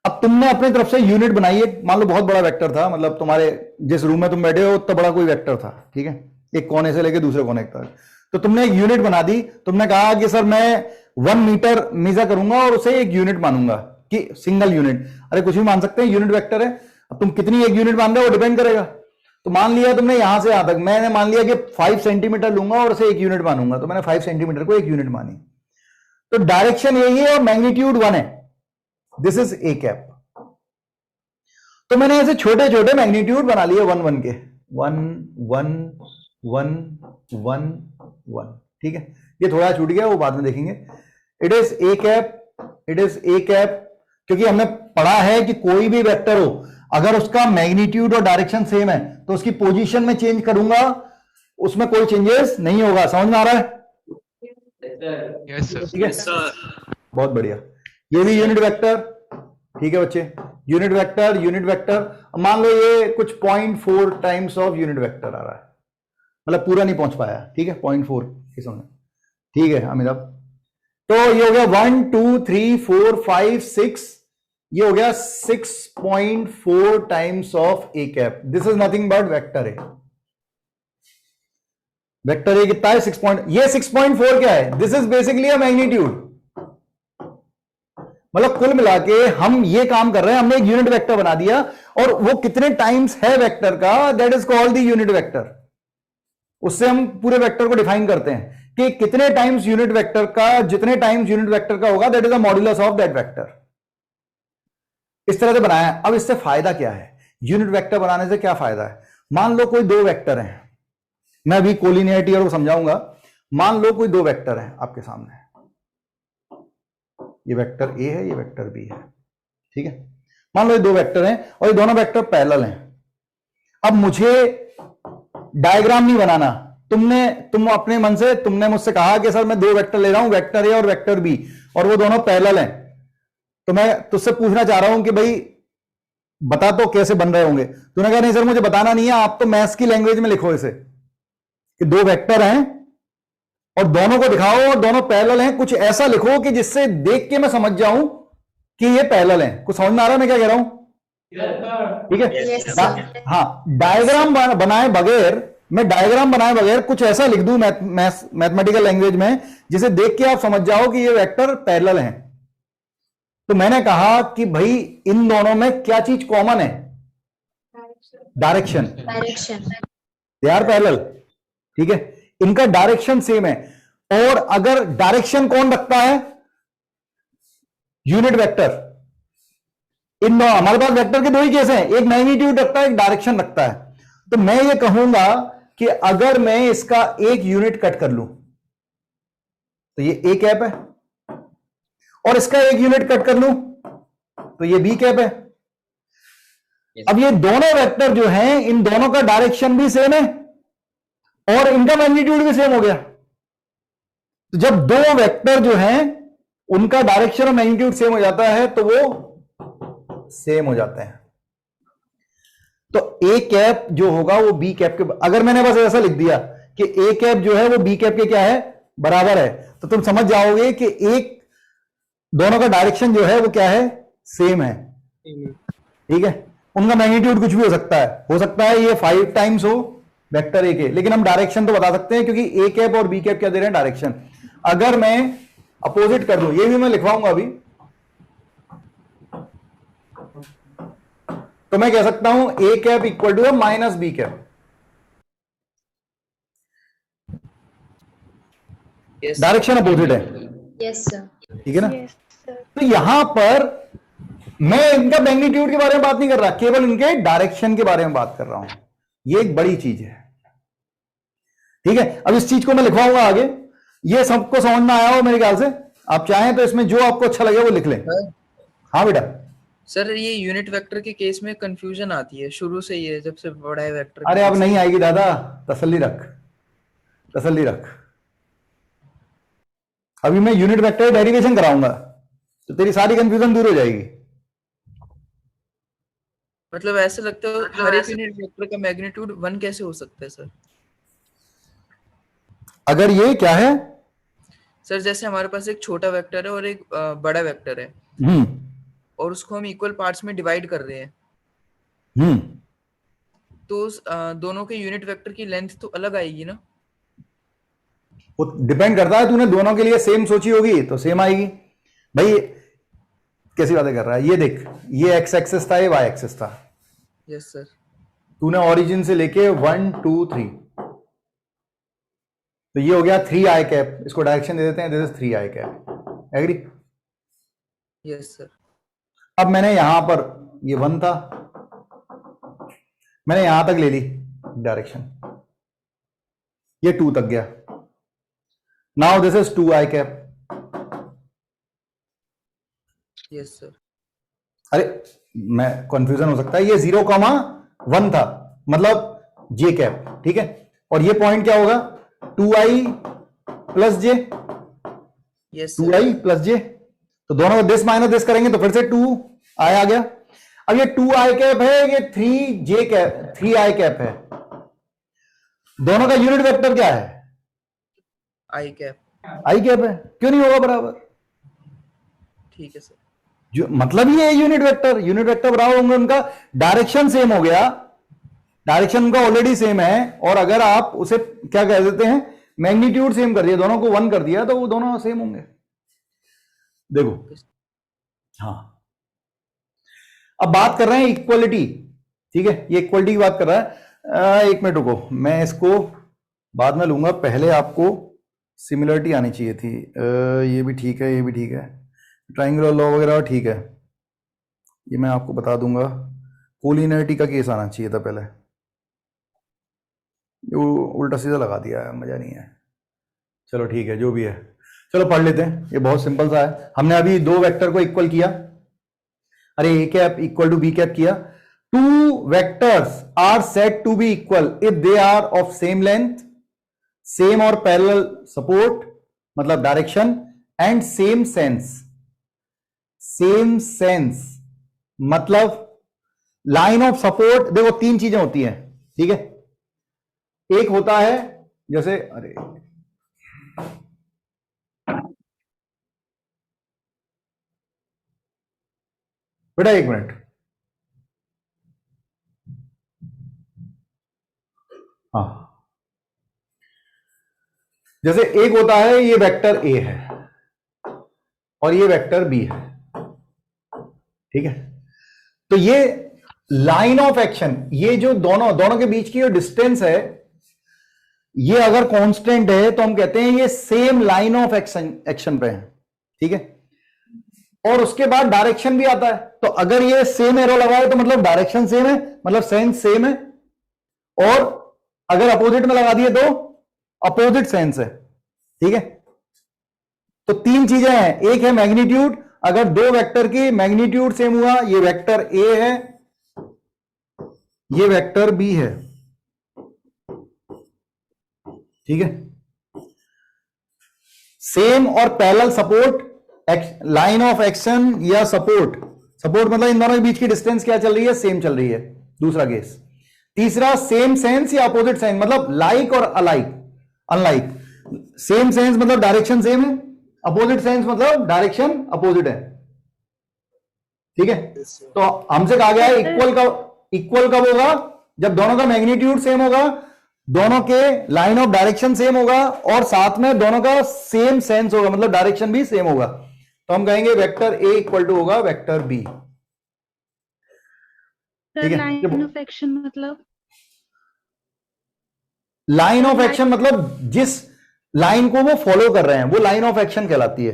अब तुमने अपनी तरफ से यूनिट बनाई है, मान लो बहुत बड़ा वेक्टर था, मतलब तुम्हारे जिस रूम में तुम बैठे हो उतना बड़ा कोई वेक्टर था, ठीक है, एक कोने से लेके दूसरे कोने तक, तो तुमने एक यूनिट बना दी। तुमने कहा कि सर मैं 1 मीटर मेजर करूंगा और उसे एक यूनिट मानूंगा, कि सिंगल यूनिट। अरे कुछ भी मान सकते हैं, यूनिट वेक्टर है। अब तुम कितनी एक यूनिट मान रहे हो वो डिपेंड करेगा। तो मान लिया तुमने यहां से यहां तक, मैंने मान लिया कि 5 सेंटीमीटर लूंगा और उसे एक यूनिट मानूंगा, तो मैंने 5 सेंटीमीटर को एक यूनिट मानी। तो डायरेक्शन यही है और मैग्नीट्यूड 1 है, दिस इज ए कैप। तो मैंने ऐसे छोटे छोटे मैग्नीट्यूड बना लिए 1 1 के, 1 1 1 1 1, ठीक है। ये थोड़ा छूट गया, वो बाद में देखेंगे। It is A cap, it is A cap, क्योंकि हमने पढ़ा है कि कोई भी वेक्टर हो, अगर उसका मैग्नीट्यूड और डायरेक्शन सेम है तो उसकी पोजीशन में चेंज करूंगा उसमें कोई चेंजेस नहीं होगा। समझ में आ रहा है? Yes, sir. ठीक है, बहुत बढ़िया। ये भी यूनिट वेक्टर, ठीक है बच्चे, यूनिट वेक्टर, यूनिट वेक्टर। मान लो ये कुछ 0.4 टाइम्स ऑफ यूनिट वेक्टर आ रहा है, मतलब पूरा नहीं पहुंच पाया, ठीक है, 0.4 के समय, ठीक है अमिताभ। तो ये हो गया 1 2 3 4 5 6, ये हो गया 6.4 times of A cap. This is nothing but vector A. Vector A कितना है? 6. ये 6.4 क्या है? This is basically a magnitude. मतलब कुल मिला के हम ये काम कर रहे हैं, हमने एक यूनिट वेक्टर बना दिया, और वो कितने टाइम्स है वेक्टर का, that is called the unit vector. उससे हम पूरे वेक्टर को डिफाइन करते हैं कि कितने टाइम्स यूनिट वेक्टर का, जितने टाइम्स यूनिट वेक्टर का होगा, that is a modulus of that vector. इस तरह से बनाया। अब इससे फायदा क्या है? यूनिट वेक्टर बनाने से क्या फायदा है? मान लो कोई दो वेक्टर हैं, मैं अभी कोलिनियरिटी और समझाऊंगा। मान लो कोई दो वेक्टर हैं आपके सामने, ये वेक्टर ए है, ये वेक्टर बी है, ठीक है। मान लो ये दो वेक्टर हैं और ये दोनों वेक्टर पैरेलल हैं। अब मुझे डायग्राम नहीं बनाना, तुम अपने मन से, तुमने मुझसे कहा कि सर मैं दो वेक्टर ले रहा हूं, वेक्टर ए और वेक्टर बी, और वो दोनों पैरेलल हैं। तो मैं तुझसे पूछना चाह रहा हूं कि भाई बता तो कैसे बन रहे होंगे। तूने कहा नहीं सर मुझे बताना नहीं है, आप तो मैथ्स की लैंग्वेज में लिखो इसे, कि दो वेक्टर हैं और दोनों को दिखाओ और दोनों पैरेलल हैं। कुछ ऐसा लिखो कि जिससे देख के मैं समझ जाऊं कि ये पैरेलल हैं। कुछ समझ में आ रहा है मैं क्या कह रहा हूं? ठीक है। हाँ, डायग्राम बनाए बगैर, मैं डायग्राम बनाए बगैर कुछ ऐसा लिख दूं मैथमेटिकल लैंग्वेज में जिसे देख के आप समझ जाओ कि ये वेक्टर पैरेलल हैं। तो मैंने कहा कि भाई इन दोनों में क्या चीज कॉमन है? डायरेक्शन। दे आर पैरेलल, ठीक है, इनका डायरेक्शन सेम है। और अगर डायरेक्शन कौन रखता है? Unit vector. इन दो हमारे पास वेक्टर के दो ही केस हैं, एक मैग्नीट्यूड रखता है, एक डायरेक्शन रखता है। तो मैं ये कहूंगा कि अगर मैं इसका एक यूनिट कट कर लूं तो ये ए कैप है, और इसका एक यूनिट कट कर लूं तो ये बी कैप है। अब ये दोनों वेक्टर जो हैं, इन दोनों का डायरेक्शन भी सेम है और इनका मैग्नीट्यूड भी सेम हो गया। तो जब दो वेक्टर जो हैं उनका डायरेक्शन और मैग्नीट्यूड सेम हो जाता है तो वो सेम हो जाते हैं। तो ए कैप जो होगा वो बी कैप के, अगर मैंने बस ऐसा लिख दिया कि ए कैप जो है वो बी कैप के क्या है? बराबर है, तो तुम समझ जाओगे कि एक दोनों का डायरेक्शन जो है वो क्या है? सेम है, ठीक है। उनका मैग्नीट्यूड कुछ भी हो सकता है ये 5 टाइम्स हो वेक्टर ए के, लेकिन हम डायरेक्शन तो बता सकते हैं क्योंकि ए कैप और बी कैप क्या दे रहे हैं? डायरेक्शन। अगर मैं अपोजिट कर दूं, ये भी मैं लिखवाऊंगा अभी, तो मैं कह सकता हूं A cap equal to minus B cap. Direction opposite है, यस सर। ठीक है ना। तो यहां पर मैं इनका मैग्नीट्यूड के बारे में बात नहीं कर रहा, केवल इनके डायरेक्शन के बारे में बात कर रहा हूं। ये एक बड़ी चीज है, ठीक है। अब इस चीज को मैं लिखवाऊंगा आगे, ये सबको समझ में आया हो मेरे ख्याल से। आप चाहें तो इसमें जो आपको अच्छा लगे वो लिख लें। हाँ बेटा। सर ये यूनिट वेक्टर के केस में कंफ्यूजन आती है शुरू से ही है, जब से बड़ा है वेक्टर। अरे अब नहीं आएगी दादा, तसल्ली रख, तसल्ली रख। अभी मैं यूनिट वेक्टर डेरिवेशन कराऊंगा तो तेरी सारी कंफ्यूजन दूर हो जाएगी। मतलब ऐसे लगता है हर एक यूनिट वेक्टर का मैग्नीट्यूड 1 कैसे हो सकता है सर? अगर ये क्या है सर, जैसे हमारे पास एक छोटा वेक्टर है और एक बड़ा वेक्टर है, और उसको हम इक्वल पार्ट्स में डिवाइड कर रहे हैं, तो उस दोनों के यूनिट वेक्टर की लेंथ तो अलग आएगी ना? वो डिपेंड करता है, तूने दोनों के लिए सेम सोची होगी तो सेम आएगी। भाई कैसी बातें कर रहा है? ये देख, ये एक्स एक्सिस था, ये वाई एक्सिस था। Yes sir. तूने ओरिजिन से लेके 1 2 3, तो ये हो गया 3 आई कैप। इसको डायरेक्शन दे देते हैं, this is 3 I cap. Agree? Yes sir. अब मैंने यहां पर, ये 1 था, मैंने यहां तक ले ली डायरेक्शन, ये 2 तक गया। Now this is 2 I cap. Yes sir. अरे मैं कंफ्यूजन हो सकता है, ये 0,1 था, मतलब जे कैप, ठीक है। और ये पॉइंट क्या होगा 2i प्लस जे, यस 2i प्लस जे, तो दोनों को दिस माइनस दिस करेंगे तो फिर से 2i आ गया। अब ये 2i कैप है, ये 3j कैप 3i कैप है, दोनों का यूनिट वेक्टर क्या है आई कैप, i कैप है, क्यों नहीं होगा बराबर? ठीक है सर। जो मतलब ये है यूनिट वेक्टर बराबर होंगे, उनका डायरेक्शन सेम हो गया, डायरेक्शन उनका ऑलरेडी सेम है, और अगर आप उसे क्या कह देते हैं मैग्नीट्यूड सेम कर दिया, दोनों को 1 कर दिया, तो वो दोनों सेम होंगे। देखो हाँ, अब बात कर रहे हैं इक्वलिटी, ठीक है, ये इक्वलिटी की बात कर रहा है। एक मिनट रुको, मैं इसको बाद में लूंगा, पहले आपको सिमिलरिटी आनी चाहिए थी। ये भी ठीक है, ये भी ठीक है, ट्राइंगुलर लॉ वगैरह ठीक है, ये मैं आपको बता दूंगा। कोलिनियरिटी का केस आना चाहिए था पहले, ये उल्टा सीधा लगा दिया है, मजा नहीं है। चलो ठीक है, जो भी है, चलो पढ़ लेते हैं, ये बहुत सिंपल सा है। हमने अभी दो वेक्टर को इक्वल किया, अरे A cap equal to B cap किया। Two vectors are said to be equal if they are of same length, same और पैरेलल सपोर्ट मतलब direction, and same sense. Same sense मतलब लाइन ऑफ सपोर्ट, देखो तीन चीजें होती हैं, ठीक है, एक होता है जैसे, अरे बेटा एक मिनट, हाँ, जैसे एक होता है ये वेक्टर ए है और ये वेक्टर बी है, ठीक है, तो ये लाइन ऑफ एक्शन, ये जो दोनों के बीच की जो डिस्टेंस है, ये अगर कांस्टेंट है तो हम कहते हैं ये सेम लाइन ऑफ एक्शन पे है, ठीक है, और उसके बाद डायरेक्शन भी आता है, तो अगर ये सेम एरो लगा है तो मतलब डायरेक्शन सेम है, मतलब सेंस सेम है, और अगर अपोजिट में लगा दिए तो अपोजिट सेंस है, ठीक है। तो तीन चीजें हैं, एक है मैग्नीट्यूड, अगर दो वेक्टर की मैग्नीट्यूड सेम हुआ, ये वेक्टर ए है, ये वेक्टर बी है, ठीक है, सेम और parallel support, line of action या सपोर्ट मतलब इन दोनों के बीच की डिस्टेंस क्या चल रही है, सेम चल रही है, दूसरा केस। तीसरा सेम सेंस या अपोजिट सेंस, मतलब लाइक और अनलाइक। सेम सेंस मतलब डायरेक्शन सेम है, अपोजिट सेंस मतलब डायरेक्शन अपोजिट है, ठीक है। तो हमसे कहा गया है इक्वल कब होगा, जब दोनों का मैग्नीट्यूड सेम होगा, दोनों के लाइन ऑफ डायरेक्शन सेम होगा, और साथ में दोनों का सेम सेंस होगा, मतलब डायरेक्शन भी सेम होगा, तो हम कहेंगे वेक्टर ए इक्वल टू होगा वेक्टर बी, ठीक है। लाइन ऑफ एक्शन मतलब, लाइन ऑफ एक्शन मतलब जिस लाइन को वो फॉलो कर रहे हैं वो लाइन ऑफ एक्शन कहलाती है।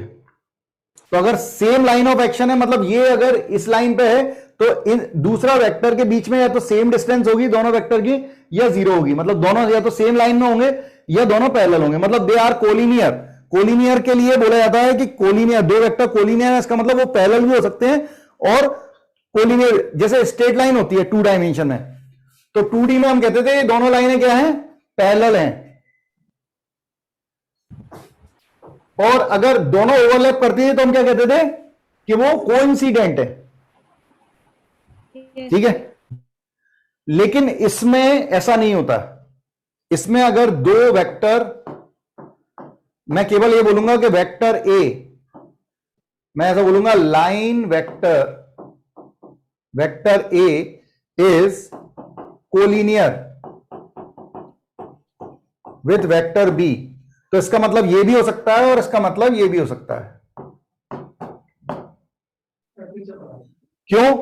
तो अगर सेम लाइन ऑफ एक्शन है, मतलब ये अगर इस लाइन पे है तो इन दूसरा वेक्टर के बीच में या तो सेम डिस्टेंस होगी दोनों वेक्टर की, या जीरो होगी, मतलब दोनों या तो सेम लाइन में होंगे या दोनों पैरेलल होंगे, मतलब दे आर कोलिनियर। कोलिनियर के लिए बोला जाता है कि कोलिनियर, दो वेक्टर कोलिनियर है, इसका मतलब वो पैरेलल भी हो सकते हैं, और कोलिनियर जैसे स्ट्रेट लाइन होती है 2 डायमेंशन में, तो 2D में हम कहते थे दोनों लाइनें क्या हैं, पैरेलल हैं, और अगर दोनों ओवरलैप करती है तो हम क्या कहते थे कि वो कोइंसिडेंट है, ठीक है। लेकिन इसमें ऐसा नहीं होता, इसमें अगर दो वेक्टर, मैं केवल ये बोलूंगा कि वेक्टर ए, मैं ऐसा बोलूंगा line vector A is collinear with vector B, तो इसका मतलब ये भी हो सकता है और इसका मतलब ये भी हो सकता है। क्यों?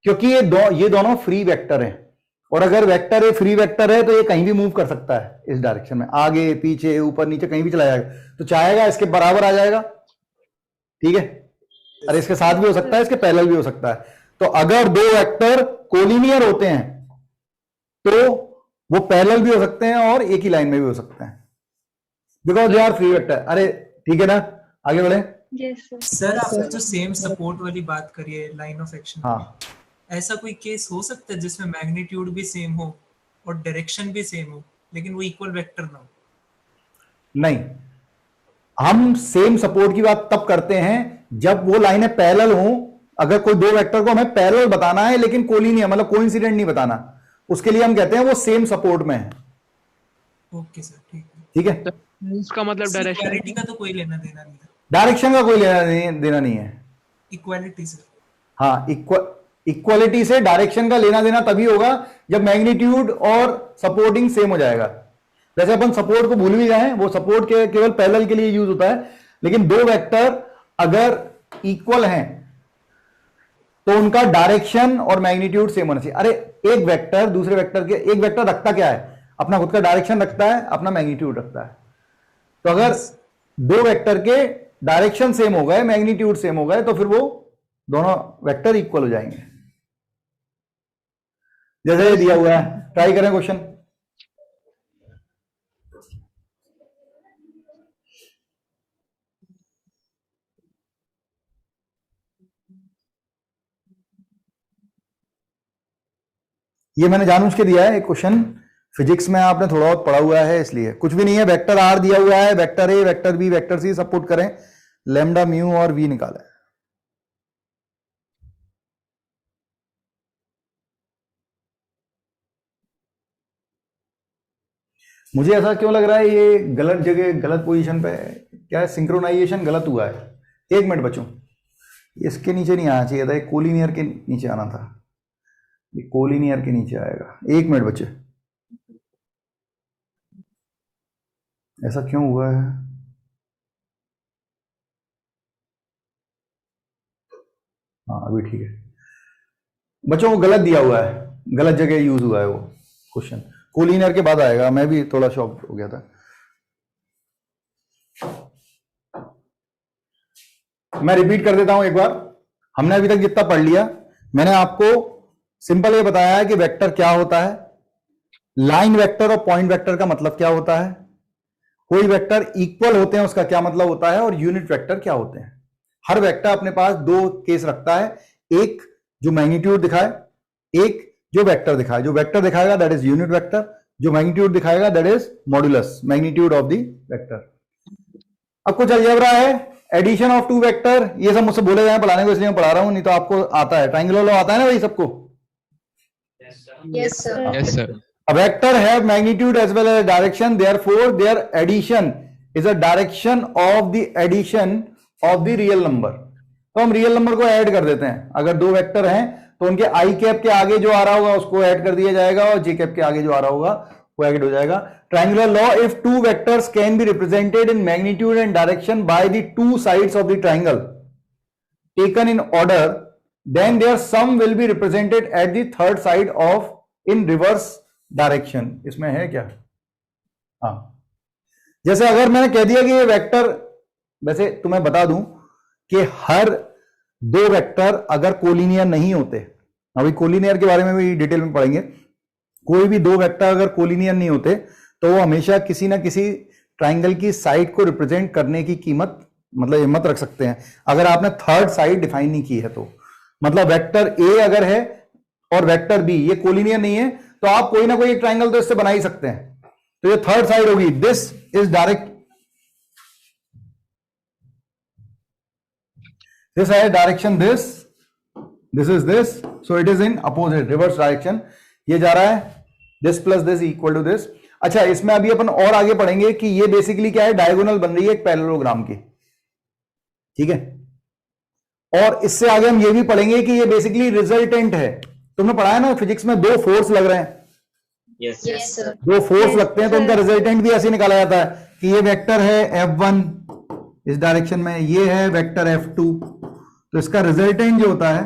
क्योंकि ये दोनों फ्री वेक्टर हैं, और अगर वेक्टर ए फ्री वेक्टर है तो ये कहीं भी मूव कर सकता है इस डायरेक्शन में, आगे पीछे ऊपर नीचे कहीं भी चला जाएगा, तो चाहेगा इसके बराबर आ जाएगा, ठीक है, अरे इसके साथ भी हो सकता है, इसके पैरेलल भी हो सकता है। तो अगर दो वेक्टर कोलिनियर होते हैं तो वो पैरेलल भी हो सकते हैं और एक ही लाइन में भी हो सकते हैं, because they are free vector. अरे ठीक है ना, आगे बढ़े। Yes sir. सर आपने जो सेम सपोर्ट वाली बात करी है लाइन ऑफ एक्शन, हाँ, ऐसा कोई केस हो सकता है जिसमें मैग्नीट्यूड भी सेम हो और डायरेक्शन भी सेम हो? लेकिन वो इक्वल वेक्टर ना हो। नहीं, हम सेम सपोर्ट की बात तब करते हैं जब वो लाइनें पैरेलल हो। अगर कोई दो वेक्टर को हमें पैरेलल बताना है लेकिन कोलिनियर मतलब कोइंसिडेंट नहीं बताना, उसके लिए हम कहते हैं वो सेम सपोर्ट में है। ओके सर, ठीक है। ठीक है, इसका मतलब डायरेक्शन इक्वालिटी का तो कोई लेना देना नहीं है। डायरेक्शन का कोई लेना देना नहीं है। Equality sir. हाँ, इक्वालिटी से डायरेक्शन का लेना देना तभी होगा जब मैग्नीट्यूड और सपोर्टिंग सेम हो जाएगा। जैसे अपन सपोर्ट को भूल भी जाएं, वो सपोर्ट के केवल पैरेलल के लिए यूज होता है, लेकिन दो वेक्टर अगर इक्वल हैं तो उनका डायरेक्शन और मैग्नीट्यूड सेम होना चाहिए। अरे एक वेक्टर दूसरे वेक्टर के, एक वेक्टर रखता क्या है, अपना खुद का डायरेक्शन रखता है, अपना मैग्नीट्यूड रखता है। तो अगर दो वेक्टर के डायरेक्शन सेम हो गए, मैग्नीट्यूड सेम हो गए, तो फिर वो दोनों वेक्टर इक्वल हो जाएंगे। जैसे ये दिया हुआ है, ट्राई करें क्वेश्चन। ये मैंने जानबूझ के दिया है एक क्वेश्चन, फिजिक्स में आपने थोड़ा बहुत पढ़ा हुआ है इसलिए। कुछ भी नहीं है, वेक्टर आर दिया हुआ है, vector A, vector B, vector C सब पुट करें, लैम्डा, म्यू और वी निकालें। मुझे ऐसा क्यों लग रहा है ये गलत जगह गलत पोजीशन पे है? क्या है, सिंक्रोनाइजेशन गलत हुआ है। एक मिनट बच्चों, इसके नीचे नहीं आना चाहिए था, ये कोलिनियर के नीचे आना था, ये कोलिनियर के नीचे आएगा। एक मिनट बच्चे, ऐसा क्यों हुआ है? हाँ अभी ठीक है बच्चों, वो गलत दिया हुआ है, गलत जगह यूज हुआ है वो क्वेश्चन, कोलिनियर के बाद आएगा। मैं भी थोड़ा शॉक हो गया था। मैं रिपीट कर देता हूं एक बार। हमने अभी तक जितना पढ़ लिया, मैंने आपको सिंपल ये बताया है कि वेक्टर क्या होता है, लाइन वेक्टर और पॉइंट वेक्टर का मतलब क्या होता है, कोई वेक्टर इक्वल होते हैं उसका क्या मतलब होता है, और यूनिट वेक्टर क्या होते हैं। हर वेक्टर अपने पास दो केस रखता है, एक जो मैग्नीट्यूड दिखाए, एक जो वेक्टर दिखाए। जो वेक्टर दिखाएगा दैट इज यूनिट वेक्टर, जो मैग्नीट्यूड दिखाएगा that is modulus, magnitude of the vector. अब कुछ अलजेब्रा है, एडिशन ऑफ टू वेक्टर, ये सब मुझसे बोले जाए पढ़ाने को, इसलिए मैं पढ़ा रहा हूं, नहीं तो आपको आता है। ट्रायंगुलर लॉ आता है ना भाई सबको? Yes, sir. Yes sir. A vector have magnitude as well as direction, therefore their addition is a direction of the addition of the real number। तो हम रियल नंबर को ऐड कर देते हैं। अगर दो वेक्टर हैं तो उनके आई कैप के आगे जो आ रहा होगा उसको ऐड कर दिया जाएगा, और जे कैप के आगे जो आ रहा होगा वो ऐड हो जाएगा। Triangular law, if two vectors can be represented in magnitude and direction by the two sides of the triangle taken in order, then their sum will be represented at the third side of in reverse direction. इसमें है क्या? हाँ, जैसे अगर मैंने कह दिया कि ये वेक्टर, वैसे तुम्हें बता दूं कि हर दो वेक्टर अगर कोलिनियर नहीं होते, अभी कोलिनियर के बारे में भी डिटेल में पढ़ेंगे, कोई भी दो वेक्टर अगर कोलिनियर नहीं होते तो वो हमेशा किसी ना किसी ट्राइंगल की साइड को रिप्रेजेंट करने की कीमत, मतलब हिम्मत रख सकते हैं। अगर आपने थर्ड साइड डिफाइन नहीं की है तो, मतलब वेक्टर ए अगर है और वेक्टर बी ये कोलिनियर नहीं है, तो आप कोई ना कोई एक ट्राइंगल तो इससे बना ही सकते हैं। तो ये थर्ड साइड होगी, दिस इज डायरेक्ट, दिस है direction, this is this, so it is in opposite reverse direction. ये जा रहा है this plus this equal to this. अच्छा, इसमें अभी अपन और आगे पढ़ेंगे कि ये बेसिकली क्या है, डायगोनल बन रही है एक पैरेललोग्राम की, ठीक है। और इससे आगे हम ये भी पढ़ेंगे कि ये बेसिकली रिजल्टेंट है। तुमने पढ़ा है ना फिजिक्स में, दो फोर्स लग रहे हैं, यस Yes, sir. दो फोर्स लगते हैं तो उनका रिजल्टेंट भी ऐसे निकाला जाता है कि ये वेक्टर है F1 इस डायरेक्शन में, ये है वेक्टर F2, तो इसका रिजल्टेंट जो होता है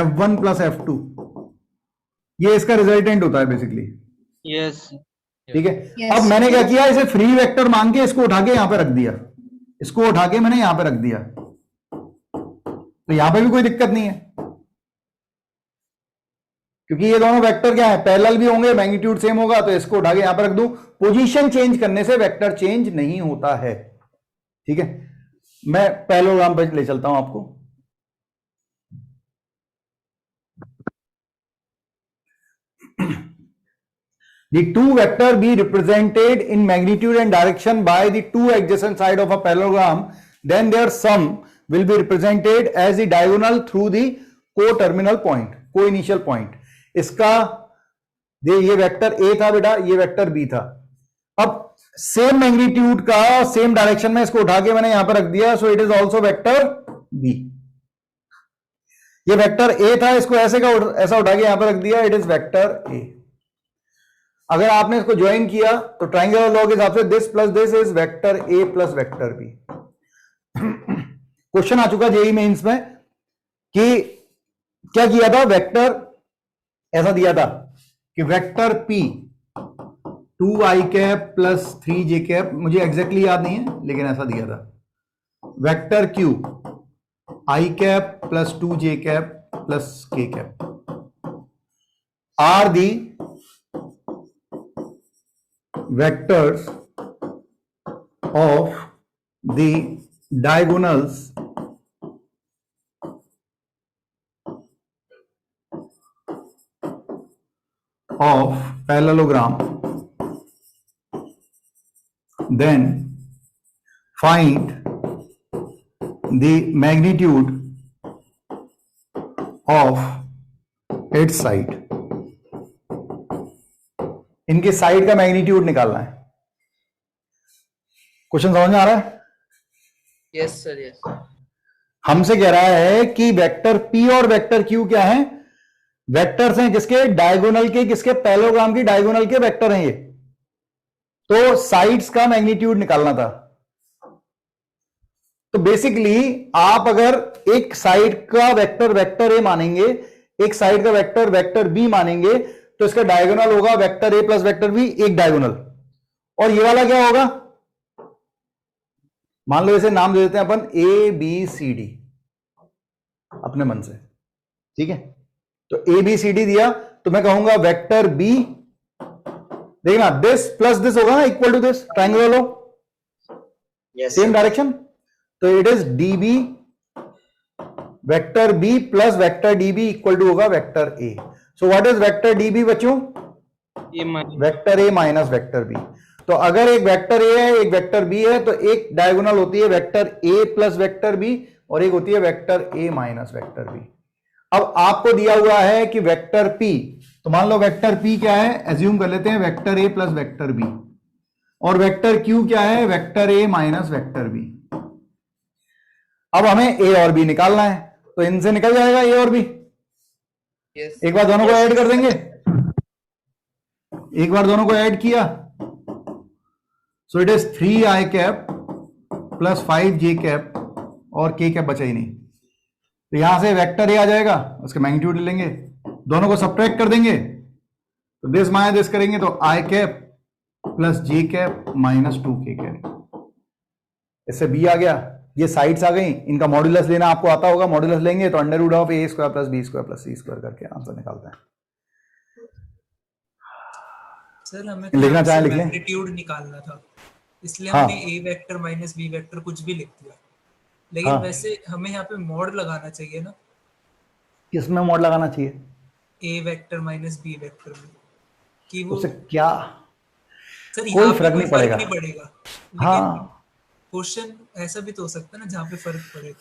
F1 प्लस F2, ये इसका रिजल्टेंट होता है बेसिकली। यस ठीक है। Yes. अब मैंने क्या किया, इसे फ्री वेक्टर मान के इसको उठा के यहां पे रख दिया, इसको उठा के मैंने यहां पे रख दिया, तो यहां पे भी कोई दिक्कत नहीं है क्योंकि ये दोनों वेक्टर क्या है, पैरेलल भी होंगे, मैग्नीट्यूड सेम होगा, तो इसको उठा के यहां पे रख दूं। पोजीशन चेंज करने से वेक्टर चेंज नहीं होता है, ठीक है। मैं पैरेललोग्राम पे ले चलता हूं आपको। the two vector be represented in magnitude and direction by the two adjacent side of a parallelogram, then their sum will be represented as the diagonal through the co-terminal point, co-initial point. इसका ये vector A था बेटा, ये vector B था. अब same magnitude का same direction में इसको उठा के मैंने यहां पर रख दिया, so it is also vector B. ये वेक्टर ए था, इसको ऐसे का ऐसा उठा के यहां पर रख दिया, इट इज वेक्टर ए. अगर आपने इसको ज्वाइन किया तो ट्राइंगुलर लॉ के हिसाब से this plus this is vector A plus vector B. Question आ चुका जेई मेंस में कि क्या किया था, वेक्टर ऐसा दिया था कि vector P 2i cap plus 3j cap, मुझे एग्जैक्टली याद नहीं है लेकिन ऐसा दिया था. Vector Q i cap plus 2j cap plus k cap are the vectors of the diagonals of parallelogram. Then find the magnitude of its side. इनके side का मैग्नीट्यूड निकालना है. क्वेश्चन समझ में आ रहा है? Yes sir, yes. हमसे कह रहा है कि वेक्टर P और वेक्टर Q क्या है, वेक्टर्स हैं किसके, डायगोनल के, किसके, पैरेललोग्राम की डायगोनल के वेक्टर हैं ये. तो साइड्स का मैग्नीट्यूड निकालना था. तो बेसिकली आप अगर एक साइड का वेक्टर वेक्टर ए मानेंगे, एक साइड का वेक्टर वेक्टर बी मानेंगे, तो इसका डायगोनल होगा vector A plus vector B, एक डायगोनल. और ये वाला क्या होगा, मान लो इसे नाम दे देते हैं अपन ए बी सी डी अपने मन से. ठीक है, तो ए बी सी डी दिया तो मैं कहूंगा वेक्टर बी, देखना दिस प्लस दिस होगा ना, इक्वल टू दिस, ट्राइंगुलर लो, सेम डायरेक्शन. तो it is D B vector B plus vector D B equal to होगा vector A. So what is vector D B बच्चों, vector A minus vector B. तो अगर एक vector A है एक vector B है तो एक डायगोनल होती है vector A plus vector B और एक होती है vector A minus vector B. अब आपको दिया हुआ है कि वेक्टर पी, तो मान लो वेक्टर पी क्या है, एज्यूम कर लेते हैं vector A plus vector B, और वेक्टर क्यू क्या है, vector A minus vector B. अब हमें ए और बी निकालना है, तो इनसे निकल जाएगा ए और बी. एक बार दोनों को ऐड कर देंगे, एक बार दोनों को ऐड किया, सो it is 3i cap plus 5j cap और k कैप बचा ही नहीं. तो यहां से वेक्टर ए आ जाएगा, उसके मैग्नीट्यूड ले लेंगे, दोनों को सब्ट्रैक्ट कर देंगे, तो दिस माइनस दिस करेंगे तो i cap plus j cap minus 2k cap. इससे b आ गया, ये साइड्स आ गई, इनका मॉड्यूलस लेना आपको आता होगा, मॉड्यूलस लेंगे तो under root of A square plus B square plus C square करके आंसर निकालते हैं. सर हमें लिखना चाहे लिख लें, मैग्नीट्यूड निकालना था, इसलिए हाँ. हमने ए वेक्टर माइनस बी वेक्टर कुछ भी लिख दिया, लेकिन हाँ. वैसे हमें यहाँ पे मॉड लगाना चाहिए ना, किसमें मॉड लगाना चाहिए, ए वेक्टर माइनस बी वेक्टर में, कि वो उससे क्या सर कोई यहाँ पे फर्क कोई नहीं फर्क पड़ेगा. नहीं पड़ेगा. हाँ, क्वेश्चन ऐसा भी तो हो सकता है ना जहाँ पे फर्क पड़े.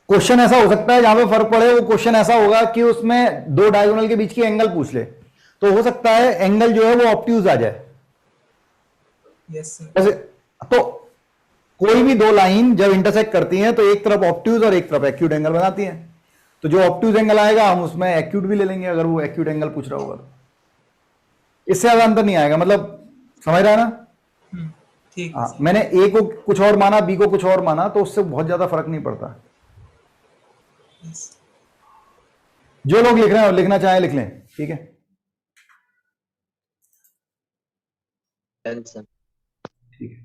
क्वेश्चन ऐसा हो सकता है जहां पे फर्क पड़े, वो क्वेश्चन ऐसा होगा कि उसमें दो डायगोनल के बीच की एंगल पूछ ले, तो हो सकता है एंगल जो है वो ऑब्ट्यूज आ जाए. Yes sir. तो कोई भी दो लाइन जब इंटरसेक्ट करती हैं तो एक तरफ ऑब्ट्यूज और एक तरफ एक्यूट एंगल बनाती हैं. तो जो ऑब्ट्यूज एंगल आएगा हम उसमें एक्यूट भी ले लेंगे अगर वो एक्यूट एंगल पूछ रहा होगा. इससे ज्यादा अंतर नहीं आएगा, मतलब समझ रहा है ना. ठीक. हाँ, मैंने ए को कुछ और माना, बी को कुछ और माना, तो उससे बहुत ज्यादा फर्क नहीं पड़ता. जो लोग लिख रहे हैं और लिखना चाहे लिख लें. ठीक है, ठीक है.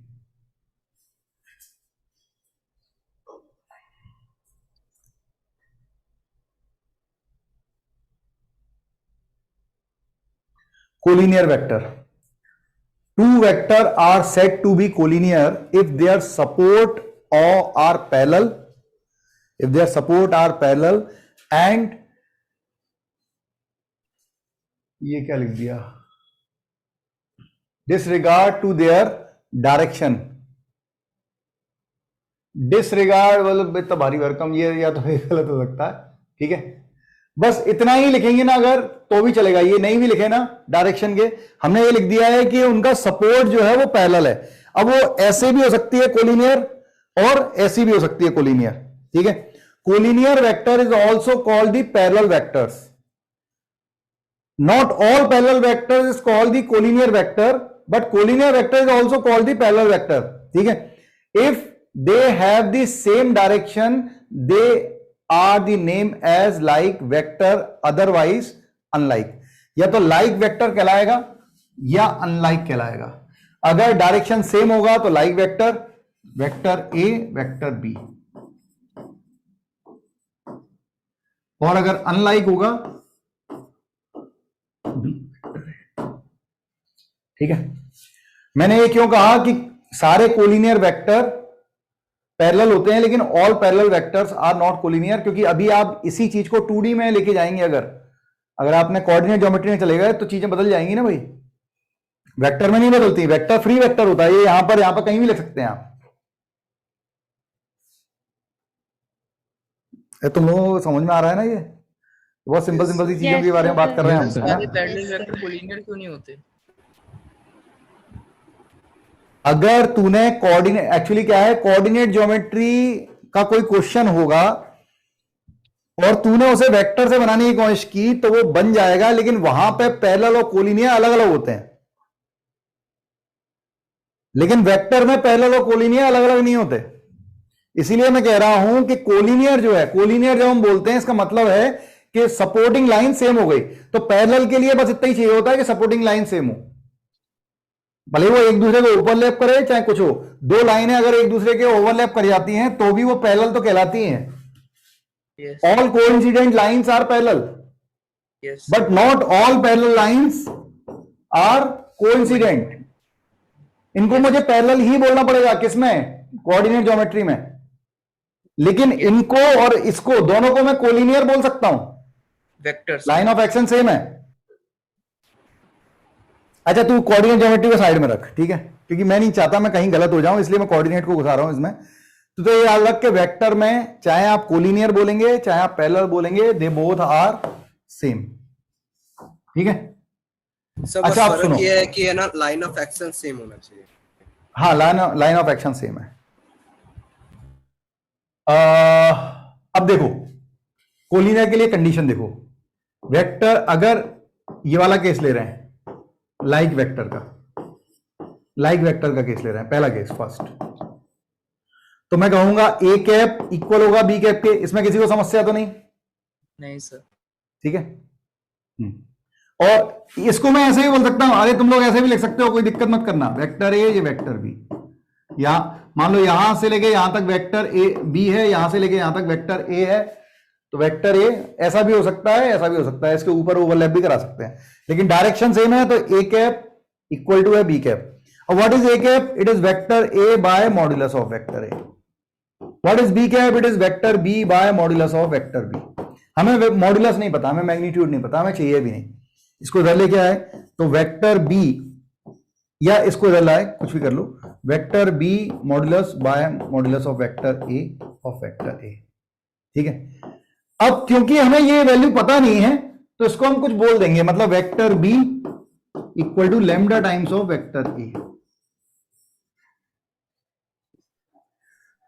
collinear vector. Two vector are said to be collinear if their support are parallel, if their support are parallel and ये क्या लिख दिया, disregard to their direction. Disregard मतलब इतना भारी भरकम, ये या तो गलत हो सकता है, ठीक है। बस इतना ही लिखेंगे ना अगर तो भी चलेगा, ये नहीं भी लिखे ना डायरेक्शन के, हमने ये लिख दिया है कि उनका सपोर्ट जो है वो पैरेलल है। अब वो ऐसे भी हो सकती है कोलिनियर और ऐसी भी हो सकती है कोलिनियर, ठीक है। Collinear vector is also called the parallel vectors. Not all parallel vectors is called the collinear vector, but collinear vector is also called the parallel vector. ठीक है, if they have the same direction, they are the name as like vector, otherwise unlike. या तो like vector कहलाएगा या unlike कहलाएगा। अगर direction same होगा तो like vector, vector A, vector B, और अगर unlike होगा, ठीक है। मैंने ये क्यों कहा कि सारे कोलिनियर वेक्टर पैरेलल होते हैं लेकिन all parallel vectors are not collinear, क्योंकि अभी आप इसी चीज को 2D में लेके जाएंगे। अगर आपने कोऑर्डिनेट ज्योमेट्री में चले गए तो चीजें बदल जाएंगी ना भाई। वेक्टर में नहीं बदलती, वेक्टर फ्री वेक्टर होता है, ये यहां पर कहीं भी लिख सकते हैं आप। तुम लोगों को समझ में आ रहा है ना? ये बहुत सिंपल सी चीजों के बारे में बात कर रहे हैं हम। सारे पैरेलल वेक्टर कोलिनियर क्यों नहीं होते? अगर तूने कोऑर्डिनेट, एक्चुअली क्या है, कोऑर्डिनेट ज्योमेट्री का कोई क्वेश्चन होगा और तूने उसे वेक्टर से बनाने की कोशिश की तो वो बन जाएगा, लेकिन वहां पे पैरेलल और कोलिनियर अलग अलग होते हैं। लेकिन वेक्टर में पैरेलल और कोलिनियर अलग अलग नहीं होते। इसीलिए मैं कह रहा हूं कि कोलिनियर जो है, कोलिनियर जब हम बोलते हैं इसका मतलब है कि सपोर्टिंग लाइन सेम हो गई। तो पैरेलल के लिए बस इतना ही चाहिए होता है कि सपोर्टिंग लाइन सेम हो, भले वो एक दूसरे को ओवरलैप करे चाहे कुछ हो। दो लाइनें अगर एक दूसरे के ओवरलैप कर जाती हैं तो भी वो पैरेलल तो कहलाती हैं। All coincident lines are parallel, but not all parallel lines are coincident. इनको मुझे पैरेलल ही बोलना पड़ेगा, किसमें? कोऑर्डिनेट ज्योमेट्री में। लेकिन इनको और इसको दोनों को मैं कोलिनियर बोल सकता हूं, vectors, line of action same है। अच्छा, तू कोऑर्डिनेट ज्योमेट्री को साइड में रख, ठीक है, क्योंकि मैं नहीं चाहता मैं कहीं गलत हो जाऊं, इसलिए मैं कोऑर्डिनेट को घुसा रहा हूं इसमें। तो ये याद रख के वेक्टर में चाहे आप कोलिनियर बोलेंगे चाहे आप पैरेलल बोलेंगे, दे बोथ आर सेम, ठीक है। अच्छा, आप सुनो, ये है कि है ना, लाइन ऑफ एक्शन सेम होना चाहिए। हाँ, लाइन ऑफ एक्शन सेम है। अब देखो कोलिनियर के लिए कंडीशन देखो। वेक्टर, अगर ये वाला केस ले रहे हैं, लाइक वेक्टर का केस ले रहे हैं, पहला केस फर्स्ट, तो मैं कहूंगा ए कैप इक्वल होगा बी कैप के। इसमें किसी को समस्या तो नहीं सर, ठीक है। और इसको मैं ऐसे ही बोल सकता हूं, अरे तुम लोग ऐसे भी लिख सकते हो, कोई दिक्कत मत करना। वेक्टर ए, ये वेक्टर बी, यहां मान लो यहां से लेके यहां तक वेक्टर ए बी है, यहां से लेके यहां तक वेक्टर ए है, तो वेक्टर ए ऐसा भी हो सकता है, ऐसा भी हो सकता है, इसके ऊपर ओवरलैप भी करा सकते हैं, लेकिन डायरेक्शन सेम है। तो ए कैप इक्वल टू है बी कैप। और what is A cap? It is vector A by modulus of vector A. What is B cap? It is vector B by modulus of vector B. हमें modulus नहीं पता, हमें magnitude नहीं पता, हमें चाहिए भी नहीं। इसको इधर लेके आए तो वेक्टर बी, या इसको इधर लाए, कुछ भी कर लो, vector B modulus by modulus of vector A of vector A, ठीक है। अब क्योंकि हमें ये वैल्यू पता नहीं है तो इसको हम कुछ बोल देंगे, मतलब vector B equal to lambda times of vector A.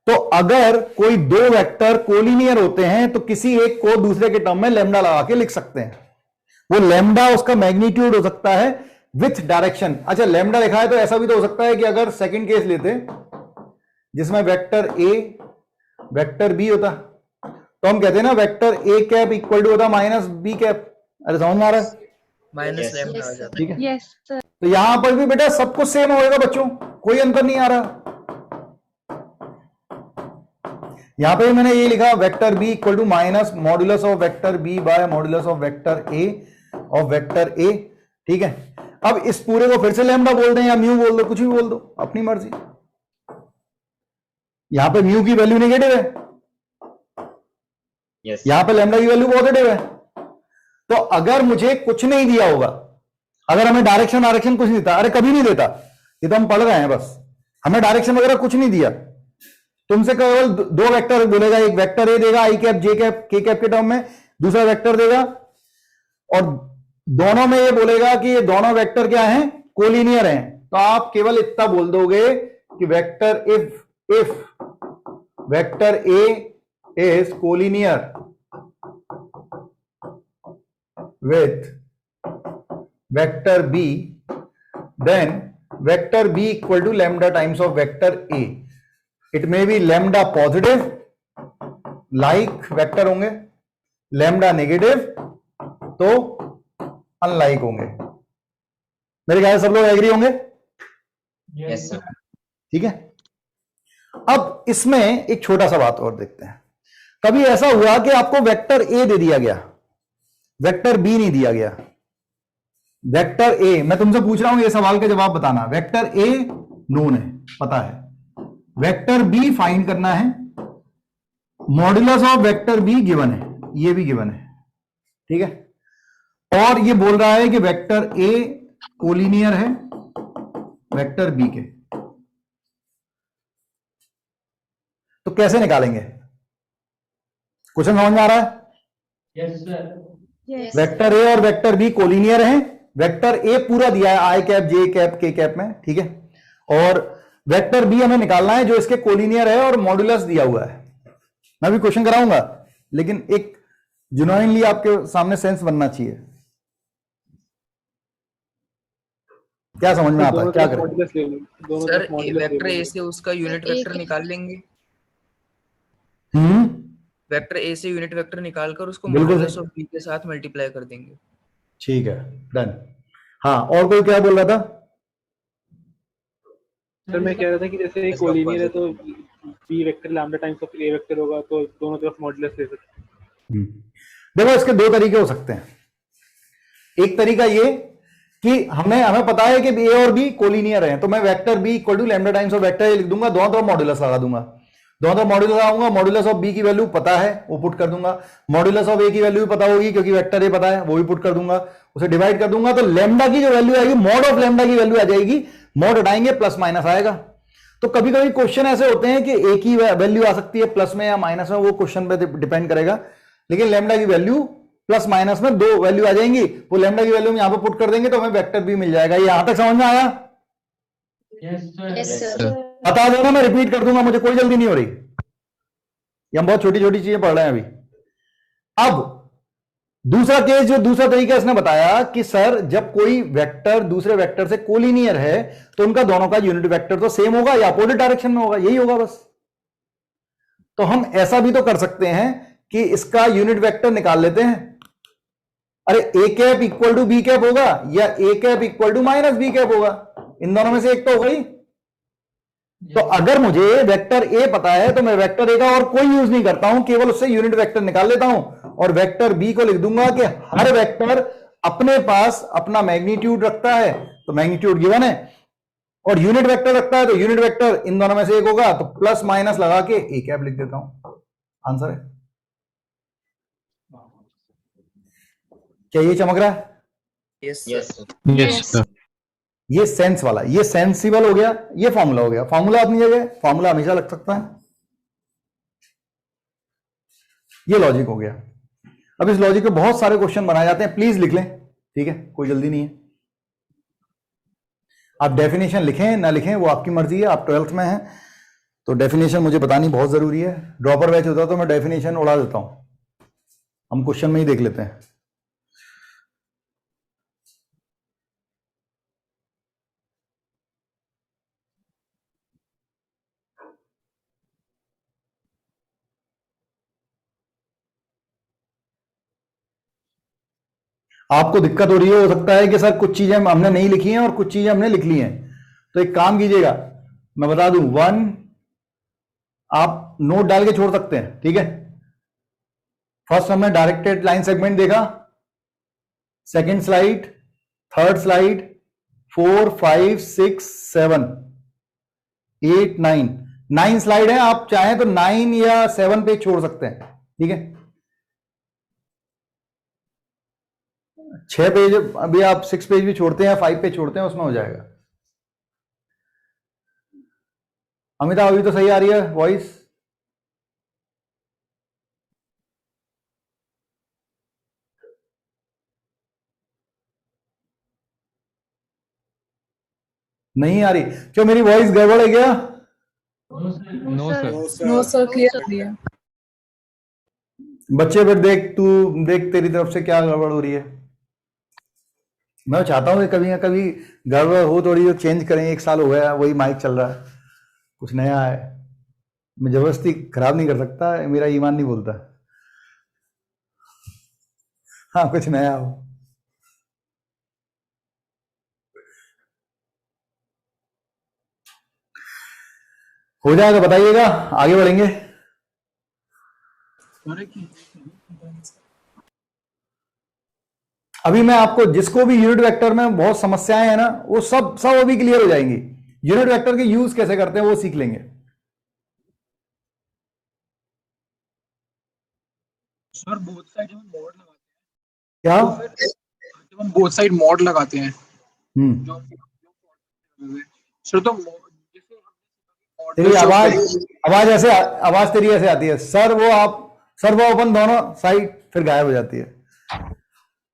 तो अगर कोई दो वेक्टर कोलिनियर होते हैं तो किसी एक को दूसरे के टर्म में लैम्डा लगा के लिख सकते हैं। वो लैम्डा उसका मैग्नीट्यूड हो सकता है विथ डायरेक्शन। अच्छा, लैम्डा लिखा है तो ऐसा भी तो हो सकता है कि अगर सेकंड केस लेते जिसमें वेक्टर ए वेक्टर बी होता तो हम कहते हैं ना vector A cap equal to होता माइनस बी कैप। अरे समझ में आ रहा है? माइनस लैम्डा आ जाता है, ठीक है। Yes sir. तो यहां पर भी बेटा सब कुछ सेम होएगा बच्चों, कोई अंतर नहीं आ रहा। यहां पे मैंने ये लिखा vector B equal to minus modulus of vector B by modulus of vector A of vector A, ठीक है। अब इस पूरे को फिर से लैम्डा बोल दें या म्यू बोल दो, कुछ भी बोल दो, अपनी मर्जी। यहां पे म्यू की वैल्यू नेगेटिव है, यहां पे लैम्डा की वैल्यू पॉजिटिव है। तो अगर मुझे कुछ नहीं दिया होगा, अगर हमें डायरेक्शन कुछ नहीं था, अरे कभी नहीं देता, ये तो हम पढ़ रहे हैं बस, हमें डायरेक्शन वगैरह कुछ नहीं दिया, तुमसे केवल दो वेक्टर बोलेगा, एक वेक्टर ए देगा आई कैप जे कैप के कैप के टर्म में, दूसरा वेक्टर देगा, और दोनों में ये बोलेगा कि ये दोनों वेक्टर क्या हैं, कोलिनियर हैं। तो आप केवल इतना बोल दोगे कि vector if vector A is collinear with vector B, then vector B equal to lambda times of vector A. It may be lambda positive like vector होंगे, लैम्डा नेगेटिव तो अनलाइक होंगे। मेरे ख्याल से सब लोग एग्री होंगे? Yes sir. ठीक है। अब इसमें एक छोटा सा बात और देखते हैं। कभी ऐसा हुआ कि आपको वेक्टर ए दे दिया गया, वेक्टर बी नहीं दिया गया, वेक्टर ए, मैं तुमसे पूछ रहा हूं ये सवाल का जवाब बताना, वेक्टर ए नोन है, पता है, वेक्टर बी फाइंड करना है, modulus of vector be given है, ये भी गिवन है, ठीक है, और ये बोल रहा है कि वेक्टर ए कोलिनियर है वेक्टर बी के। तो कैसे निकालेंगे? क्वेश्चन समझ में आ रहा है? Yes sir. Yes. Vector A और वेक्टर बी कोलिनियर हैं, वेक्टर ए पूरा दिया है आई कैप जे कैप के कैप में, ठीक है, और वेक्टर बी हमें निकालना है जो इसके कोलिनियर है और मॉड्यूलस दिया हुआ है। मैं भी क्वेश्चन कराऊंगा, लेकिन एक जेन्युइनली आपके सामने सेंस बनना चाहिए। क्या समझ में आता है, क्या करें? सर वेक्टर ए से उसका यूनिट वेक्टर निकाल लेंगे, वेक्टर ए से यूनिट वेक्टर निकालकर उसको बिल्कुल मॉड्यूलस ऑफ बी के साथ मल्टीप्लाई कर देंगे। ठीक है, डन। हाँ, और कोई क्या बोल रहा था? सर मैं कह रहा था कि जैसे एक कोलिनियर है तो B vector lambda times of A vector होगा, तो दोनों तरफ मॉड्यूलस ले सकते हैं। देखो इसके दो तरीके हो सकते हैं। एक तरीका ये कि हमें पता है कि ए और बी कोलिनियर हैं, तो मैं vector B equal to lambda times of vector A लिख दूंगा, दोनों तरफ मॉड्यूलस लगा दूंगा, दोनों तरफ मॉड्यूलस लगाऊंगा, मॉड्यूलस ऑफ बी की वैल्यू पता है वो पुट कर दूंगा, मॉड्यूलस ऑफ ए की वैल्यू भी पता होगी क्योंकि वेक्टर ए पता है वो भी पुट कर दूंगा, उसे डिवाइड कर दूंगा, तो लैम्डा की जो वैल्यू आएगी, मॉड ऑफ लैम्डा की वैल्यू आ जाएगी, मॉड हटाएंगे प्लस माइनस आएगा। तो कभी कभी क्वेश्चन ऐसे होते हैं कि एक ही वैल्यू आ सकती है प्लस में या माइनस में, वो क्वेश्चन पे डिपेंड करेगा, लेकिन लैम्डा की वैल्यू प्लस माइनस में दो वैल्यू आ जाएंगी, वो लैम्डा की वैल्यू में यहां पर पुट कर देंगे तो हमें वेक्टर भी मिल जाएगा। ये यहां तक समझ में आया? Yes, sir. बता देना, मैं रिपीट कर दूंगा, मुझे कोई जल्दी नहीं हो रही, ये हम बहुत छोटी छोटी चीजें पढ़ रहे हैं अभी। अब दूसरा केस, जो दूसरा तरीका इसने बताया कि सर जब कोई वेक्टर दूसरे वेक्टर से कोलिनियर है तो उनका दोनों का यूनिट वेक्टर तो सेम होगा या अपोजिट डायरेक्शन में होगा, यही होगा बस। तो हम ऐसा भी तो कर सकते हैं कि इसका यूनिट वेक्टर निकाल लेते हैं, अरे A cap equal to B cap होगा या A cap equal to minus B cap होगा, इन दोनों में से एक तो होगा ही। तो अगर मुझे वेक्टर ए पता है तो मैं वेक्टर ए का और कोई यूज नहीं करता हूं, केवल उससे यूनिट वेक्टर निकाल लेता हूं और वेक्टर बी को लिख दूंगा कि हर वेक्टर अपने पास अपना मैग्नीट्यूड रखता है, तो मैग्नीट्यूड गिवन है, और यूनिट वेक्टर रखता है तो यूनिट वेक्टर इन दोनों में से एक होगा, तो प्लस माइनस लगा के ए कैप लिख देता हूं, आंसर है। क्या ये चमक रहा है? Yes yes sir. Yes sir. ये सेंस वाला, ये सेंसिबल हो गया, ये फॉर्मूला हो गया। फॉर्मूला अपनी जगह, फॉर्मूला हमेशा लग सकता है, ये लॉजिक हो गया। अब इस लॉजिक पे बहुत सारे क्वेश्चन बनाए जाते हैं, प्लीज लिख लें, ठीक है, कोई जल्दी नहीं है। आप डेफिनेशन लिखें ना लिखें वो आपकी मर्जी है, आप 12th में हैं तो डेफिनेशन मुझे बतानी बहुत जरूरी है। ड्रॉपर बैच होता तो मैं डेफिनेशन उड़ा देता हूं, हम क्वेश्चन में ही देख लेते हैं। आपको दिक्कत हो रही है, हो सकता है कि सर कुछ चीजें हमने नहीं लिखी हैं और कुछ चीजें हमने लिख ली हैं, तो एक काम कीजिएगा, मैं बता दूं, 1 आप नोट डाल के छोड़ सकते हैं, ठीक है। फर्स्ट हमने डायरेक्टेड लाइन सेगमेंट देखा, second slide, third slide, 4 5 6 7 8 9 slide है, आप चाहें तो 9 या 7 पे छोड़ सकते हैं, ठीक है। 6 पेज, अभी आप 6 पेज भी छोड़ते हैं, 5 पेज छोड़ते हैं, उसमें हो जाएगा। अमिताभ अभी तो सही आ रही है वॉइस? नहीं आ रही? क्यों, मेरी वॉइस गड़बड़ है क्या? No sir. No sir, clear है। बच्चे फिर देख, तू देख तेरी तरफ से क्या गड़बड़ हो रही है। मैं चाहता हूँ कि कभी ना कभी गड़बड़ हो थोड़ी, जो चेंज करें। 1 साल हो गया वही माइक चल रहा है, कुछ नया है। मैं जबरदस्ती खराब नहीं कर सकता, मेरा ईमान नहीं बोलता। हाँ, कुछ नया हो जाएगा, बताइएगा, आगे बढ़ेंगे। अभी मैं आपको, जिसको भी यूनिट वेक्टर में बहुत समस्याएं हैं ना, वो सब अभी क्लियर हो जाएंगी। यूनिट वेक्टर के यूज कैसे करते हैं वो सीख लेंगे। सर बोथ साइड हम मॉड लगाते हैं क्या? तो फिर जब हम बोथ साइड मॉड लगाते हैं जो सर, तो जैसे तेरी आवाज तेरी ऐसे आती है, सर वो ओपन दोनों साइड, फिर गायब हो जाती है।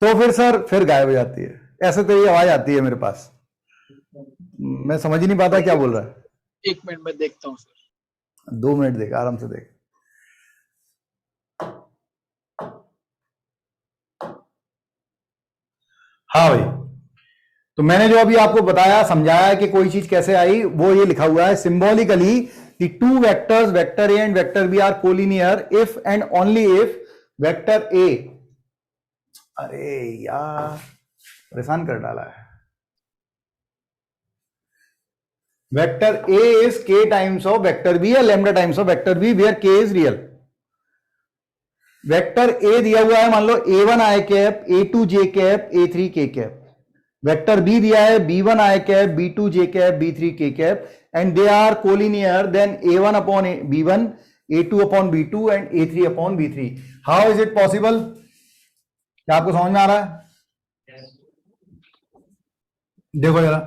तो फिर सर, फिर गायब हो जाती है। ऐसे तेरी आवाज आती है मेरे पास, मैं समझ ही नहीं पाता क्या बोल रहा है। 1 मिनट में देखता हूँ सर। 2 मिनट देख, आराम से देख। हाँ भाई, तो मैंने जो अभी आपको बताया, समझाया कि कोई चीज कैसे आई, वो ये लिखा हुआ है symbolically, the 2 vectors vector A and vector B are collinear if and only if vector A, अरे यार परेशान कर डाला है, vector A is k times of vector B या lambda times of vector B where k is real. Vector A दिया हुआ है, मान लो a1 i cap, a2 j cap, a3 k cap. Vector B दिया है b1 i cap, b2 j cap, b3 k cap, and they are collinear then a1 upon b1, a2 upon b2 and a3 upon b3। How is it possible? क्या आपको समझ में आ रहा है? देखो जरा,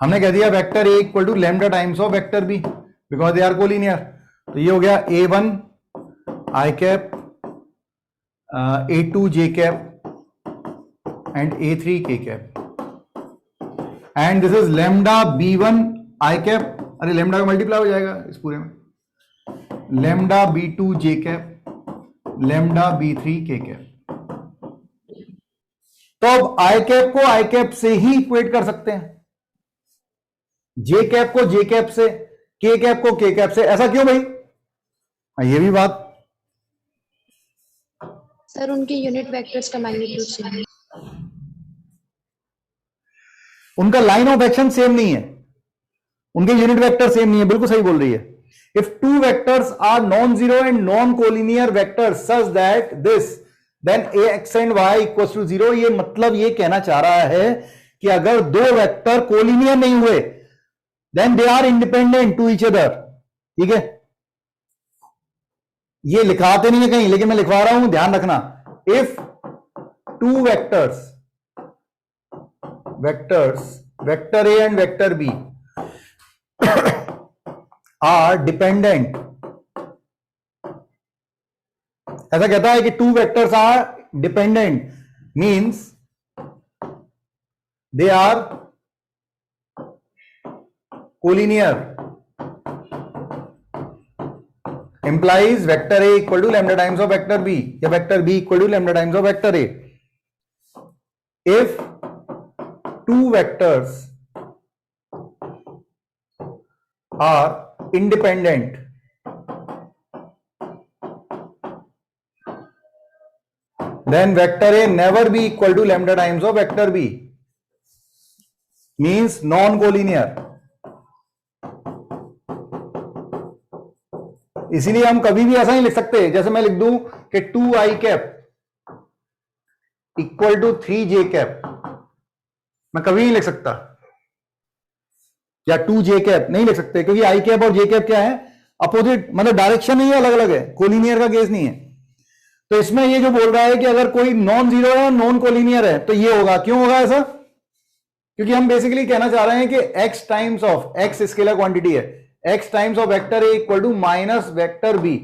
हमने कह दिया vector A equal to lambda times of vector B because they are collinear. तो ये हो गया a1 i cap, a2 j cap and a3 k cap, and this is lambda b1 i cap, अरे लैम्डा का multiply हो जाएगा इस पूरे में, lambda b2 j cap, lambda b3 k cap. तो अब आई कैप को आई कैप से ही इक्वेट कर सकते हैं, जे कैप को जे कैप से, के कैप को के कैप से। ऐसा क्यों भाई? हाँ, ये भी बात। सर उनके यूनिट वेक्टर्स का मैग्नीट्यूड सेम है। उनका लाइन ऑफ एक्शन सेम नहीं है, उनके यूनिट वेक्टर सेम नहीं है, बिल्कुल सही बोल रही है। If 2 vectors are non zero and non collinear vectors such that this then ax and y equals to 0। ये मतलब ये कहना चाह रहा है कि अगर 2 वेक्टर कोलिनियर नहीं हुए then they are independent to each other. ठीक है, ये लिखाते नहीं है कहीं, लेकिन मैं लिखवा रहा हूं, ध्यान रखना। If 2 vectors vector A and vector B are dependent, ऐसा कहता है कि 2 vectors are dependent means they are collinear, implies vector A equal to lambda times of vector B या vector B equal to lambda times of vector A. If 2 vectors are independent, then vector A never be equal to lambda times of vector B, means non-collinear. इसीलिए हम कभी भी ऐसा नहीं लिख सकते, जैसे मैं लिख दूं कि 2i cap equal to 3j cap, मैं कभी नहीं लिख सकता, या 2j कैप नहीं लिख सकते, क्योंकि i कैप और j कैप क्या है? अपोजिट, मतलब डायरेक्शन ही अलग अलग है, कोलिनियर का केस नहीं है। तो इसमें ये जो बोल रहा है कि अगर कोई नॉन जीरो है और नॉन कोलिनियर है तो ये होगा। क्यों होगा ऐसा? क्योंकि हम बेसिकली कहना चाह रहे हैं कि x times of x scalar quantity है, x times of vector A equal to minus vector B.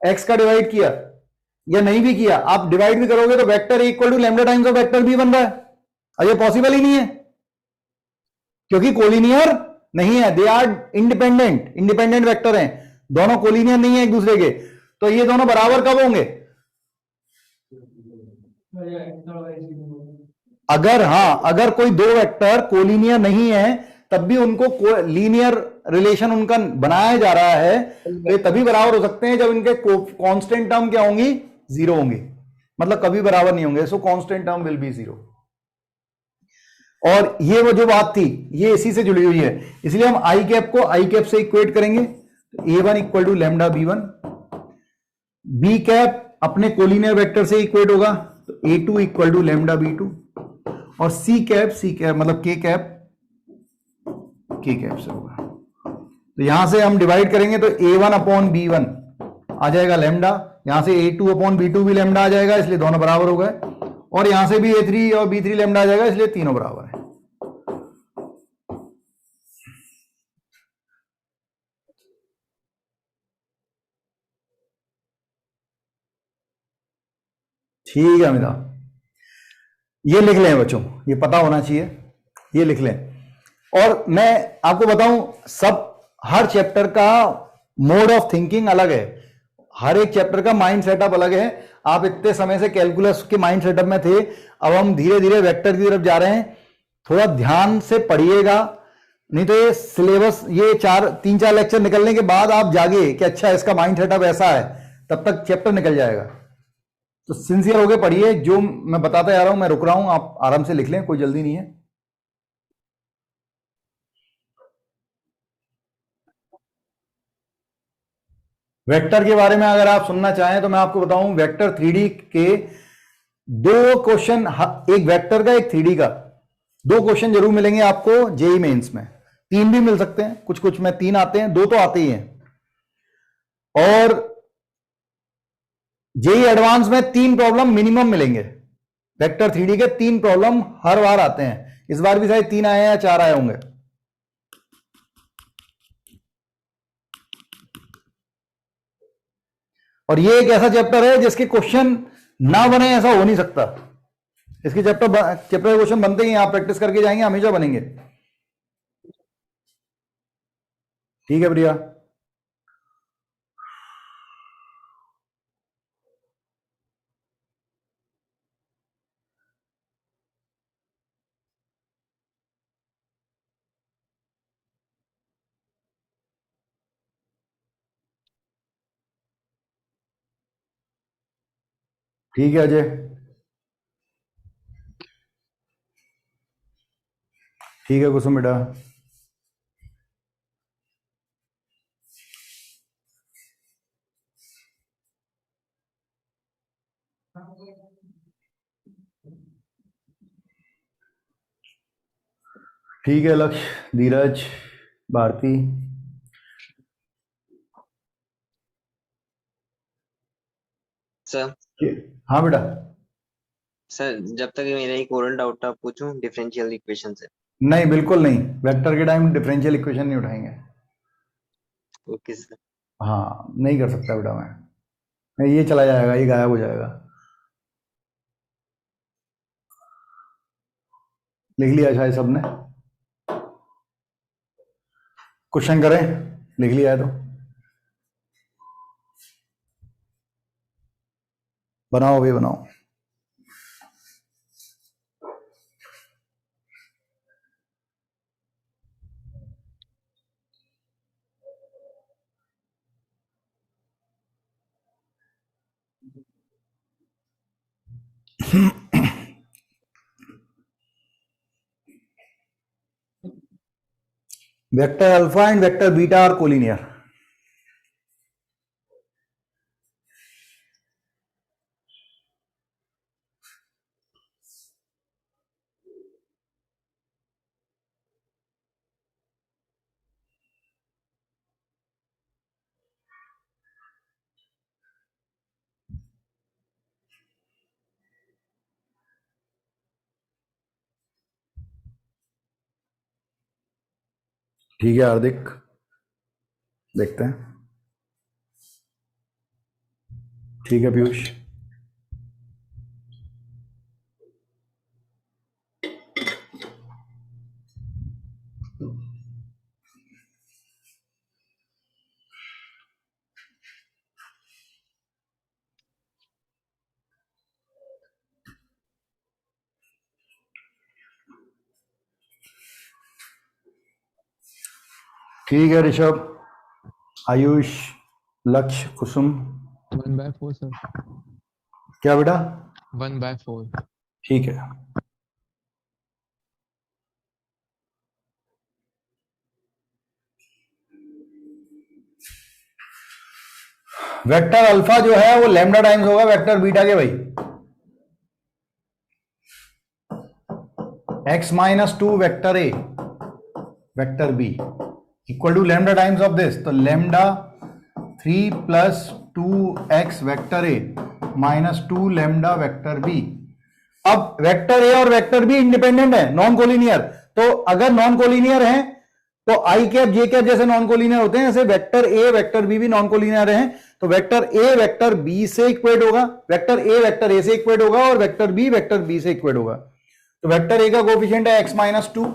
x का डिवाइड किया या नहीं भी किया, आप डिवाइड भी करोगे तो vector A equal to lambda times of vector B बन रहा है, और ये पॉसिबल ही नहीं है क्योंकि कोलिनियर नहीं है। दे आर इंडिपेंडेंट वेक्टर हैं, दोनों कोलिनियर नहीं है एक दूसरे के। तो ये दोनों बराबर कब होंगे? अगर कोई दो वेक्टर कोलिनियर नहीं है तब भी उनको लीनियर रिलेशन उनका बनाया जा रहा है, तो ये तभी बराबर हो सकते हैं जब इनके कांस्टेंट टर्म क्या होंगी? जीरो होंगी, मतलब कभी बराबर नहीं होंगे। सो constant term will be zero. और ये वो जो बात थी ये इसी से जुड़ी हुई है, इसलिए हम आई कैप को आई कैप से इक्वेट करेंगे। a1 equal to lambda b1, B cap अपने कोलिनियर वेक्टर से इक्वेट होगा तो a2 equal to lambda b2, और सी कैप मतलब k कैप से होगा। तो यहां से हम डिवाइड करेंगे तो a1 अपॉन b1 आ जाएगा लैम्डा, यहां से a2 अपॉन b2 भी लैम्डा आ जाएगा, इसलिए दोनों बराबर हो गए, और यहां से भी a3 और b3 लैम्डा आ जाएगा, इसलिए तीनों बराबर है। ठीक है अमिता, ये लिख लें बच्चों, ये पता होना चाहिए, ये लिख लें। और मैं आपको बताऊं हर चैप्टर का मोड ऑफ थिंकिंग अलग है, हर एक चैप्टर का माइंड सेटअप अलग है। आप इतने समय से कैलकुलस के माइंड सेटअप में थे, अब हम धीरे धीरे वेक्टर की तरफ जा रहे हैं। थोड़ा ध्यान से पढ़िएगा, नहीं तो ये सिलेबस ये 3-4 लेक्चर निकलने के बाद आप जागे कि अच्छा इसका माइंड सेटअप ऐसा है, तब तक चैप्टर निकल जाएगा। तो सिंसियर होके पढ़िए, जो मैं बताता जा रहा हूं मैं रुक रहा हूं, आप आराम से लिख लें, कोई जल्दी नहीं है। वेक्टर के बारे में अगर आप सुनना चाहें तो मैं आपको बताऊं, वेक्टर 3D के 2 क्वेश्चन, एक वेक्टर का एक 3D का 2 क्वेश्चन जरूर मिलेंगे आपको जेई मेंस में। 3 भी मिल सकते हैं, कुछ कुछ में 3 आते हैं, 2 तो आते ही हैं। और जेई एडवांस में 3 प्रॉब्लम मिनिमम मिलेंगे। वेक्टर 3D के 3 प्रॉब्लम हर बार आते हैं, इस बार भी शायद 3 आए या 4 आए होंगे। और ये एक ऐसा चैप्टर है जिसके क्वेश्चन ना बने ऐसा हो नहीं सकता। इसके चैप्टर के क्वेश्चन बनते ही, आप प्रैक्टिस करके जाएंगे हमेशा बनेंगे। ठीक है प्रिया, ठीक है अजय, ठीक है कुसुम बेटा। ठीक है लक्ष्य, धीरज, भारती। सर हाँ बेटा। सर जब तक मेरा एक और डाउट था पूछूं डिफरेंशियल इक्वेशन से। नहीं बिल्कुल नहीं, वेक्टर के टाइम डिफरेंशियल इक्वेशन नहीं उठाएंगे। Okay sir. हाँ नहीं कर सकता बेटा मैं, ये चला जाएगा, ये गायब हो जाएगा। लिख लिया शायद सबने, क्वेश्चन करें, लिख लिया है तो बनाओ, अभी बनाओ। Vector alpha and vector beta are collinear. ठीक है हार्दिक, देखते हैं। ठीक है पीयूष। ठीक है ऋषभ, आयुष, लक्ष्य, कुसुम। 1/4 सर। क्या बेटा? 1/4। ठीक है। वेक्टर अल्फा जो है वो लैम्डा टाइम्स होगा वेक्टर बीटा के भाई। x-2 vector A vector B equal to lambda times of this, तो lambda 3 + 2x vector A -2 lambda vector B. अब वेक्टर ए और वेक्टर बी इंडिपेंडेंट है, नॉन कोलिनियर। तो अगर नॉन कोलिनियर है तो आई कैप जे कैप जैसे non collinear होते हैं, ऐसे वेक्टर ए वेक्टर बी भी नॉन कोलिनियर हैं। तो वेक्टर ए वेक्टर बी से इक्वेट होगा, वेक्टर ए वेक्टर ए से इक्वेट होगा और वेक्टर बी से इक्वेट होगा। तो वेक्टर ए का कोएफिशिएंट है x-2,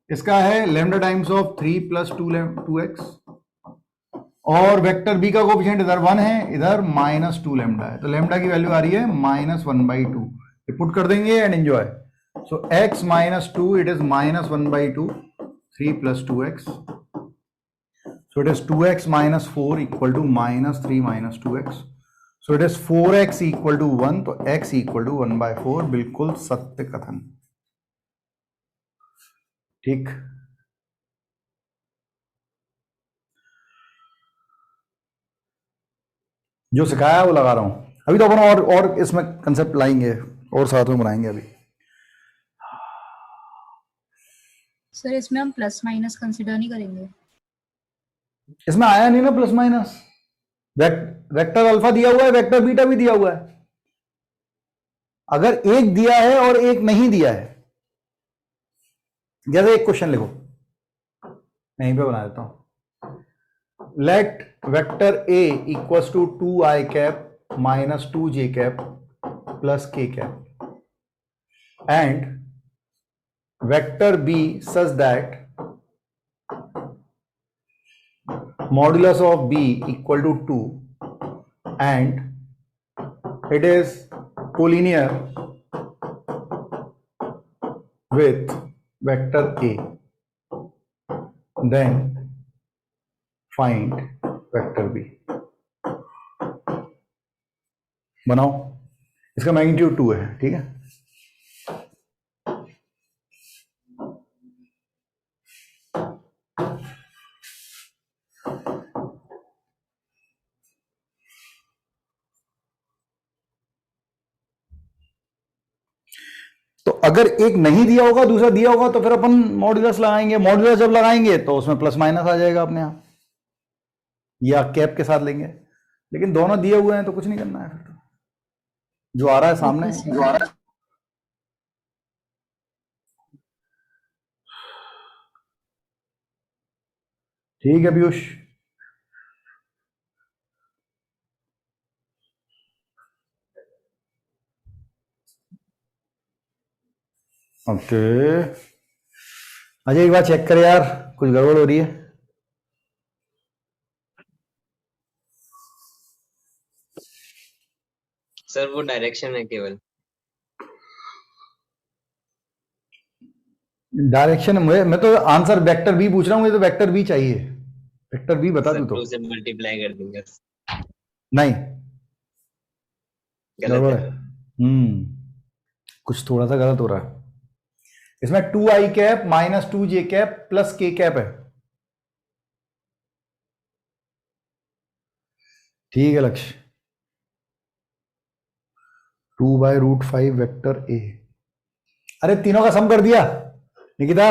इसका है लैम्डा टाइम्स ऑफ 3 + 2x, और वेक्टर बी का कोएफिशिएंट इधर 1 है, इधर -2 लैम्डा है। तो लैम्डा की वैल्यू आ रही है -1/2। ये पुट कर देंगे and enjoy. So x-2 it is -1/2, 3 + 2x, so it is 2x - 4 equal to -3 - 2x, so it is 4x equal to 1, तो x equal to 1/4, बिल्कुल सत्य कथन। ठीक, जो सिखाया वो लगा रहा हूं। अभी तो अपन और इसमें कंसेप्ट लाएंगे और साथ में बनाएंगे। अभी सर इसमें हम प्लस माइनस कंसिडर नहीं करेंगे? इसमें आया नहीं ना प्लस माइनस। वेक्टर अल्फा दिया हुआ है, वेक्टर बीटा भी दिया हुआ है। अगर एक दिया है और एक नहीं दिया है, जैसे एक क्वेश्चन लिखो, यहीं पे बना देता हूं। Let vector A equals to 2i cap -2j cap + k cap and vector B such that modulus of b equal to 2 and it is collinear with vector a, then find vector b। बनाओ, इसका magnitude 2 है, ठीक है। तो अगर एक नहीं दिया होगा दूसरा दिया होगा तो फिर अपन मॉड्यूलस लगाएंगे। मॉड्यूलस जब लगाएंगे तो उसमें प्लस माइनस आ जाएगा अपने आप, या कैप के साथ लेंगे। लेकिन दोनों दिए हुए हैं तो कुछ नहीं करना है, फिर तो जो आ रहा है सामने जो आ रहा है। ठीक है पीयूष, ओके। अजय एक बार चेक कर यार, कुछ गड़बड़ हो रही है। सर वो डायरेक्शन है केवल। डायरेक्शन मैं तो आंसर वेक्टर बी पूछ रहा हूँ, मुझे तो वेक्टर बी चाहिए। वेक्टर बी बता दूं तो 2 से मल्टीप्लाई कर देंगे। नहीं, गलत है। कुछ थोड़ा सा गलत हो रहा है इसमें। 2i cap -2j cap + k cap है, ठीक है लक्ष्य। 2/√5 वेक्टर ए। अरे तीनों का सम कर दिया निकिता?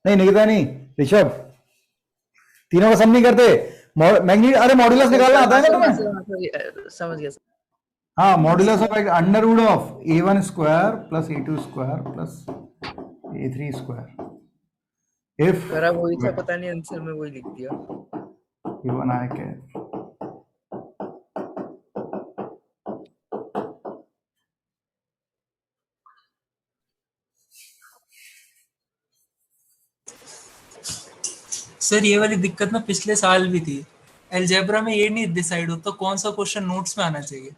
नहीं निकिता नहीं, ऋषभ, तीनों का सम नहीं करते। मैग्नीट्यूड, अरे मॉड्यूलस निकालना आता है ना तुम्हें? समझ गया। हाँ, modulus of √of a1² + a2² + a3²। If करा वही था, पता नहीं आंसर में वही लिख दिया। गिवन आई कैप सर ये वाली दिक्कत ना पिछले साल भी थी, अलजेब्रा में ये नहीं डिसाइड होता कौन सा क्वेश्चन नोट्स में आना चाहिए।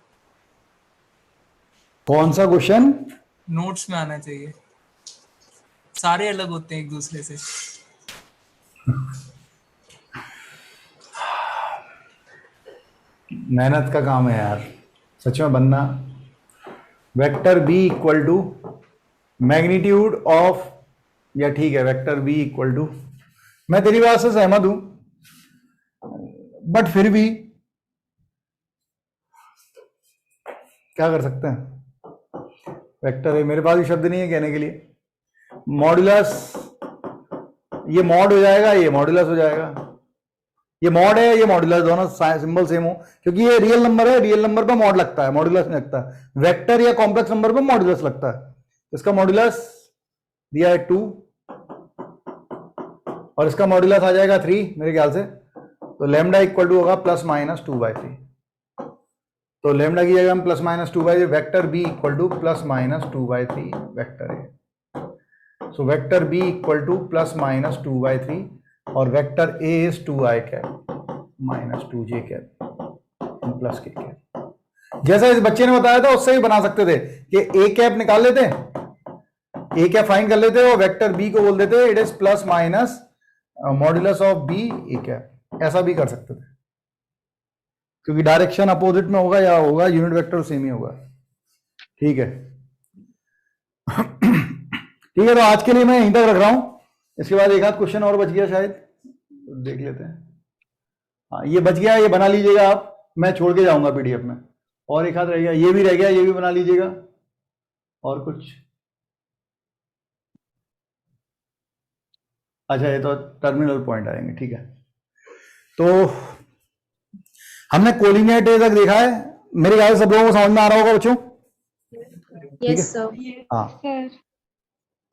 कौन सा क्वेश्चन नोट्स में आना चाहिए, सारे अलग होते हैं एक दूसरे से। मेहनत का काम है यार सच में बनना। Vector B equal to magnitude of, या ठीक है वेक्टर बी इक्वल टू, मैं तेरी बात से सहमत हूं बट फिर भी क्या कर सकते हैं, वेक्टर है, मेरे पास भी शब्द नहीं है कहने के लिए। मॉड्यूलस, ये मॉड हो जाएगा, ये मॉड्यूलस हो जाएगा, ये मॉड है ये मॉड्यूलस, दोनों सिंबल सेम हो, क्योंकि ये रियल नंबर है, रियल नंबर पे मॉड लगता है, मॉड्यूलस नहीं लगता। वेक्टर या कॉम्प्लेक्स नंबर पे मॉड्यूलस लगता है। इसका मॉड्यूलस दिया है 2 और इसका मॉड्यूलस आ जाएगा 3 मेरे ख्याल से। तो लैम्डा इक्वल टू होगा +-2/3। तो लैम्डा की जगह हम +-2/3, vector B equal to +-2/3 vector है। So vector B equal to +-2/3 और vector A is 2i cap -2j cap plus k cap. जैसा इस बच्चे ने बताया था उससे ही बना सकते थे कि ए कैप निकाल लेते, ए कैप फाइंड कर लेते और वेक्टर बी को बोल देते it is + modulus of B A cap. ऐसा भी कर सकते थे क्योंकि डायरेक्शन अपोजिट में होगा या होगा यूनिट वेक्टर सेम ही होगा। ठीक है ठीक है, तो आज के लिए मैं यहीं तक रख रहा हूं। इसके बाद एक आध क्वेश्चन और बच गया शायद, तो देख लेते हैं। हाँ ये बच गया, ये बना लीजिएगा आप, मैं छोड़ के जाऊंगा पीडीएफ में। और एक आध रह गया, ये भी रह गया, ये भी बना लीजिएगा। और कुछ, अच्छा ये तो टर्मिनल पॉइंट आएंगे। ठीक है, तो हमने कोलिनियर तक देखा है, मेरे ख्याल से सब लोगों को समझ में आ रहा होगा बच्चों। Yes sir. हाँ,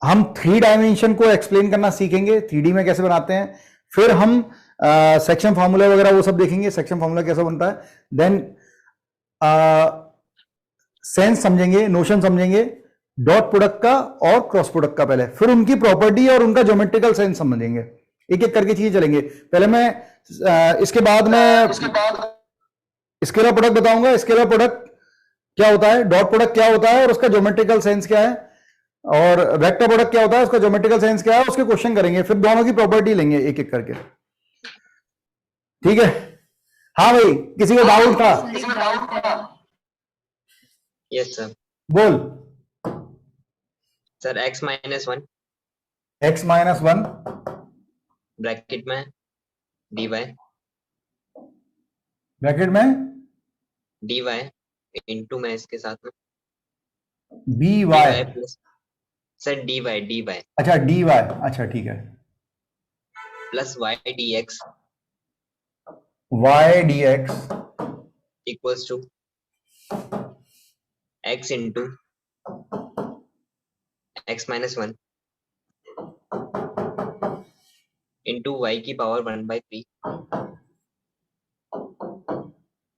हम 3 डायमेंशन को एक्सप्लेन करना सीखेंगे, 3D में कैसे बनाते हैं। फिर हम सेक्शन फार्मूला वगैरह वो सब देखेंगे, सेक्शन फार्मूला कैसा बनता है। देन सेंस समझेंगे, नोशन समझेंगे, डॉट प्रोडक्ट का और क्रॉस प्रोडक्ट का पहले, फिर उनकी प्रॉपर्टी और उनका ज्योमेट्रिकल सेंस समझेंगे। एक एक करके चीजें चलेंगे। पहले मैं इसके बाद मैं स्केलर प्रोडक्ट बताऊंगा, स्केलर प्रोडक्ट क्या होता है, डॉट प्रोडक्ट क्या होता है और उसका ज्योमेट्रिकल सेंस क्या है, और वेक्टर प्रोडक्ट क्या होता है उसका ज्योमेट्रिकल सेंस क्या है, उसके क्वेश्चन करेंगे। फिर दोनों की प्रॉपर्टी लेंगे एक एक करके। ठीक है, हाँ भाई किसी को डाउट था? Yes sir. बोल सर x-1 x-1 ब्रैकेट में dy ब्रैकेट में dy इनटू में इसके साथ में dy प्लस सर dy अच्छा dy, अच्छा ठीक है, plus y dx equals to x into x-1 इंटू y की पावर 1/3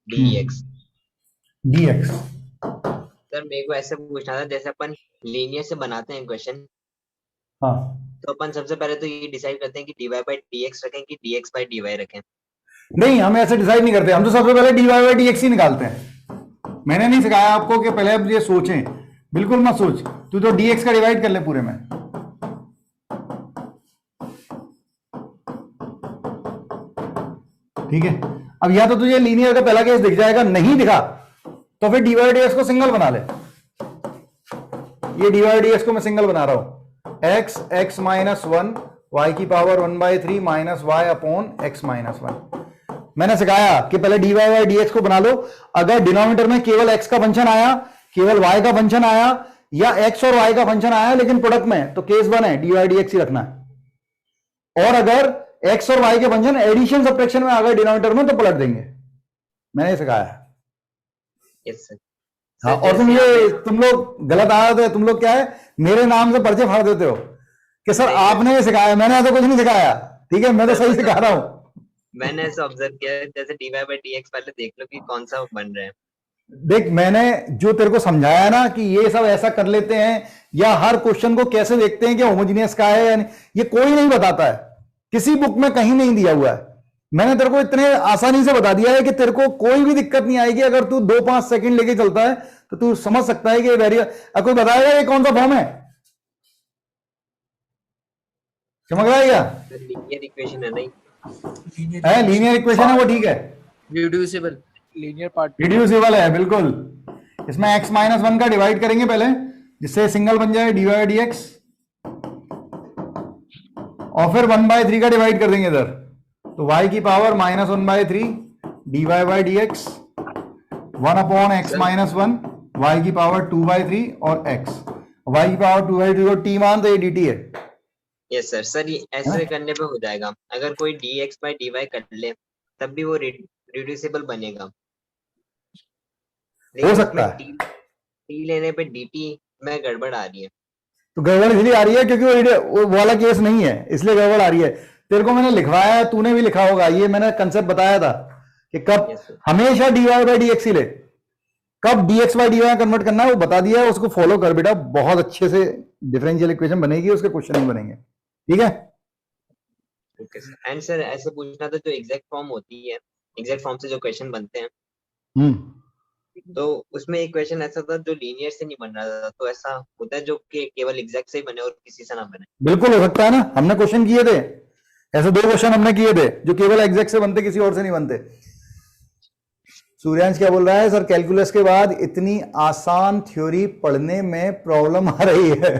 dx। सर मेरे को ऐसे पूछना था, जैसे अपन लीनियर से बनाते हैं क्वेश्चन, हाँ तो अपन सबसे पहले तो ये डिसाइड करते हैं कि dy/dx रखें कि dx/dy रखें। नहीं, हम ऐसे डिसाइड नहीं करते, हम तो सबसे पहले dy/dx ही निकालते हैं। मैंने नहीं सिखाया आपको कि पहले आप ये सोचें, बिल्कुल मत सोच, तू तो dx का डिवाइड कर ले पूरे में। ठीक है, अब या तो तुझे लीनियर का पहला केस दिख जाएगा, नहीं दिखा तो फिर dy/dx को सिंगल बना ले। ये dy/dx को मैं सिंगल बना रहा हूं, x-1 y की power 1/3 minus y upon x-1। मैंने सिखाया कि पहले dy/dx को बना लो। अगर डिनोमिनेटर में केवल x का फंक्शन आया, केवल y का फंक्शन आया, या x और y का फंक्शन आया लेकिन प्रोडक्ट में, तो केस 1 है dy/dx ही रखना है। और अगर x और y के फंक्शन एडिशन सब्ट्रैक्शन में आ गए डिनोमिनेटर में तो पलट देंगे। मैंने सिखाया। Yes sir. हाँ, और तुम लोग गलत आदत है, तुम लोग क्या है मेरे नाम से पर्चे फाड़ देते हो कि सर आपने ये सिखाया, मैंने ऐसा कुछ नहीं सिखाया, ठीक है, मैं तो सही सिखा रहा हूँ। मैंने ऐसा ऑब्जर्व किया है, जैसे dy/dx पहले देख लो कि कौन सा बन रहा है। देख मैंने जो तेरे को समझाया ना कि ये सब ऐसा कर लेते हैं, या हर क्वेश्चन को कैसे देखते हैं कि होमोजीनियस का है या नहीं, ये कोई नहीं बताता है, किसी बुक में कहीं नहीं दिया हुआ है। मैंने तेरे को इतने आसानी से बता दिया है कि तेरे को कोई भी दिक्कत नहीं आएगी। अगर तू 2-5 सेकंड लेके चलता है तो तू समझ सकता है कि वेरिएबल। कोई बताएगा ये कौन सा फॉर्म है? चमक रहा है क्या? लीनियर इक्वेशन है नहीं, है लीनियर इक्वेशन है वो, ठीक है, रिड्यूसिबल लीनियर पार्ट रिड्यूसिबल है बिल्कुल। इसमें x-1 का डिवाइड करेंगे पहले, जिससे सिंगल बन जाए dy/dx, और फिर 1/3 का डिवाइड कर देंगे इधर, तो y की पावर -1/3 dy/dx 1/x-1 y की पावर 2/3 और x, y की पावर 2/3 को t मान तो ये dt है। Yes sir. सर ये ऐसे करने पे हो जाएगा, अगर कोई dx/dy कर ले तब भी वो रिड्यूसिबल बनेगा। हो सकता है, t लेने पे dt में गड़बड़ आ रही है। तो गड़बड़ इसलिए आ रही है क्योंकि वो वाला केस नहीं है, इसलिए गड़बड़ आ रही है। तेरे को मैंने लिखवाया है, तूने भी लिखा होगा, ये मैंने कंसेप्ट बताया था कि कब हमेशा dy/dx ही ले, कब dx/dy कन्वर्ट करना है वो बता दिया है, उसको फॉलो कर बेटा, बहुत अच्छे से डिफरेंशियल इक्वेशन बनेगी, उसके क्वेश्चन नहीं बनेंगे, ठीक है। Okay sir. एंड सर ऐसे पूछना था, जो एग्जैक्ट फॉर्म होती है, एग्जैक्ट फॉर्म से जो क्वेश्चन बनते हैं, तो उसमें एक क्वेश्चन ऐसा था जो लीनियर से नहीं बन रहा था, तो ऐसा होता है जो कि केवल एग्जैक्ट से ही बने और किसी से ना बने? बिल्कुल हो सकता है ना, हमने क्वेश्चन किए थे ऐसे, 2 क्वेश्चन हमने किए थे जो केवल एग्जैक्ट से बनते, किसी और से नहीं बनते। सूर्यांश क्या बोल रहा है? सर कैलकुलस के बाद इतनी आसान थ्योरी पढ़ने में प्रॉब्लम आ रही है।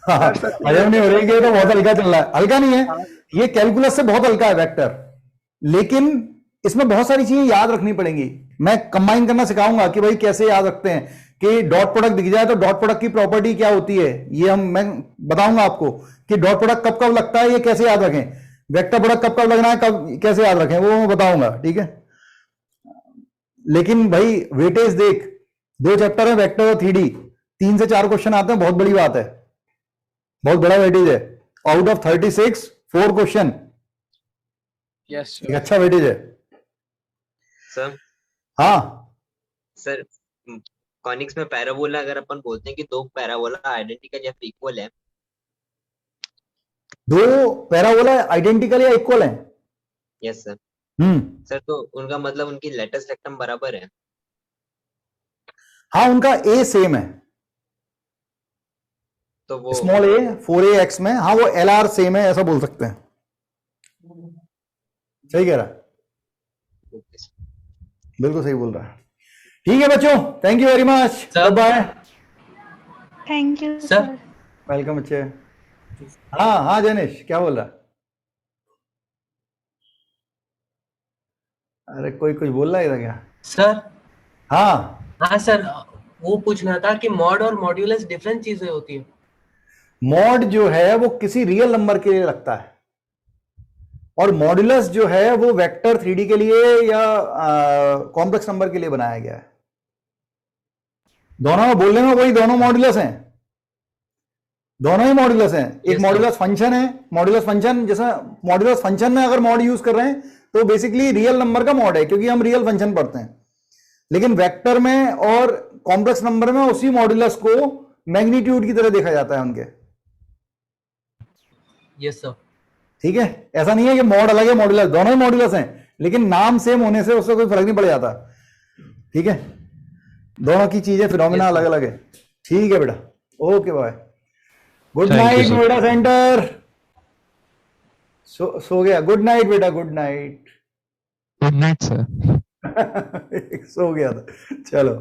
हाँ, हजम नहीं हो रही है, तो बहुत हल्का चल रहा है। हल्का नहीं है ये, कैलकुलस से बहुत हल्का है वेक्टर, लेकिन इसमें बहुत सारी चीजें याद रखनी पड़ेंगी। मैं कंबाइन करना सिखाऊंगा कि भाई कैसे याद रखते हैं, कि डॉट प्रोडक्ट दिख जाए तो डॉट प्रोडक्ट की प्रॉपर्टी क्या होती है, ये मैं बताऊंगा आपको कि डॉट प्रोडक्ट कब कब लगता है, ये कैसे याद रखें, वेक्टर प्रोडक्ट कब कब लगना है, कब कैसे याद रखें, वो मैं बताऊंगा, ठीक है। लेकिन भाई वेटेज देख, 2 चैप्टर है वेक्टर और 3D, 3 से 4 क्वेश्चन आते हैं, बहुत बड़ी बात है, बहुत बड़ा वेटेज है। आउट ऑफ 36 4 क्वेश्चन, यस एक अच्छा वेटेज है सर। हाँ सर कॉनिक्स में पैराबोला, अगर अपन बोलते हैं कि 2 पैराबोला आइडेंटिकल या इक्वल है, 2 पैराबोला आइडेंटिकल या इक्वल है, यस सर। सर तो उनका मतलब उनकी लेटेस्ट रेक्टम बराबर है? हाँ उनका a सेम है, तो वो स्मॉल a 4ax में, हाँ वो LR सेम है, ऐसा बोल सकते हैं, सही कह रहा है, बिल्कुल सही बोल रहा है। ठीक है बच्चों, thank you very much, bye. Thank you sir. Welcome बच्चे। हाँ हाँ जनेश क्या बोल रहा? अरे कोई कुछ बोल रहा है इधर क्या? सर हाँ सर, वो पूछना था कि मॉड और मॉड्यूलस डिफरेंट चीजें होती है। मॉड जो है वो किसी रियल नंबर के लिए लगता है, और मॉड्यूलस जो है वो वेक्टर 3D के लिए या कॉम्प्लेक्स नंबर के लिए बनाया गया है। दोनों में बोलने में वही, दोनों मॉड्यूलस हैं, दोनों ही मॉड्यूलस हैं। एक मॉड्यूलस फंक्शन है, मॉड्यूलस फंक्शन, जैसा मॉड्यूलस फंक्शन में अगर मॉड यूज कर रहे हैं तो बेसिकली रियल नंबर का मॉड है, क्योंकि हम रियल फंक्शन पढ़ते हैं। लेकिन वेक्टर में और कॉम्प्लेक्स नंबर में उसी मॉड्यूलस को मैग्नीट्यूड की तरह देखा जाता है उनके। Yes sir. ठीक है, ऐसा नहीं है कि मॉड अलग है मॉड्यूलस, दोनों ही मॉड्यूलस हैं, लेकिन नाम सेम होने से उससे कोई फर्क नहीं पड़ जाता। ठीक है, दोनों की चीजें फिनोमिना अलग अलग है। ठीक है बेटा, okay bye, good night Noida centre. सो गया, गुड नाइट बेटा, good night. Good night sir. सो गया था, चलो।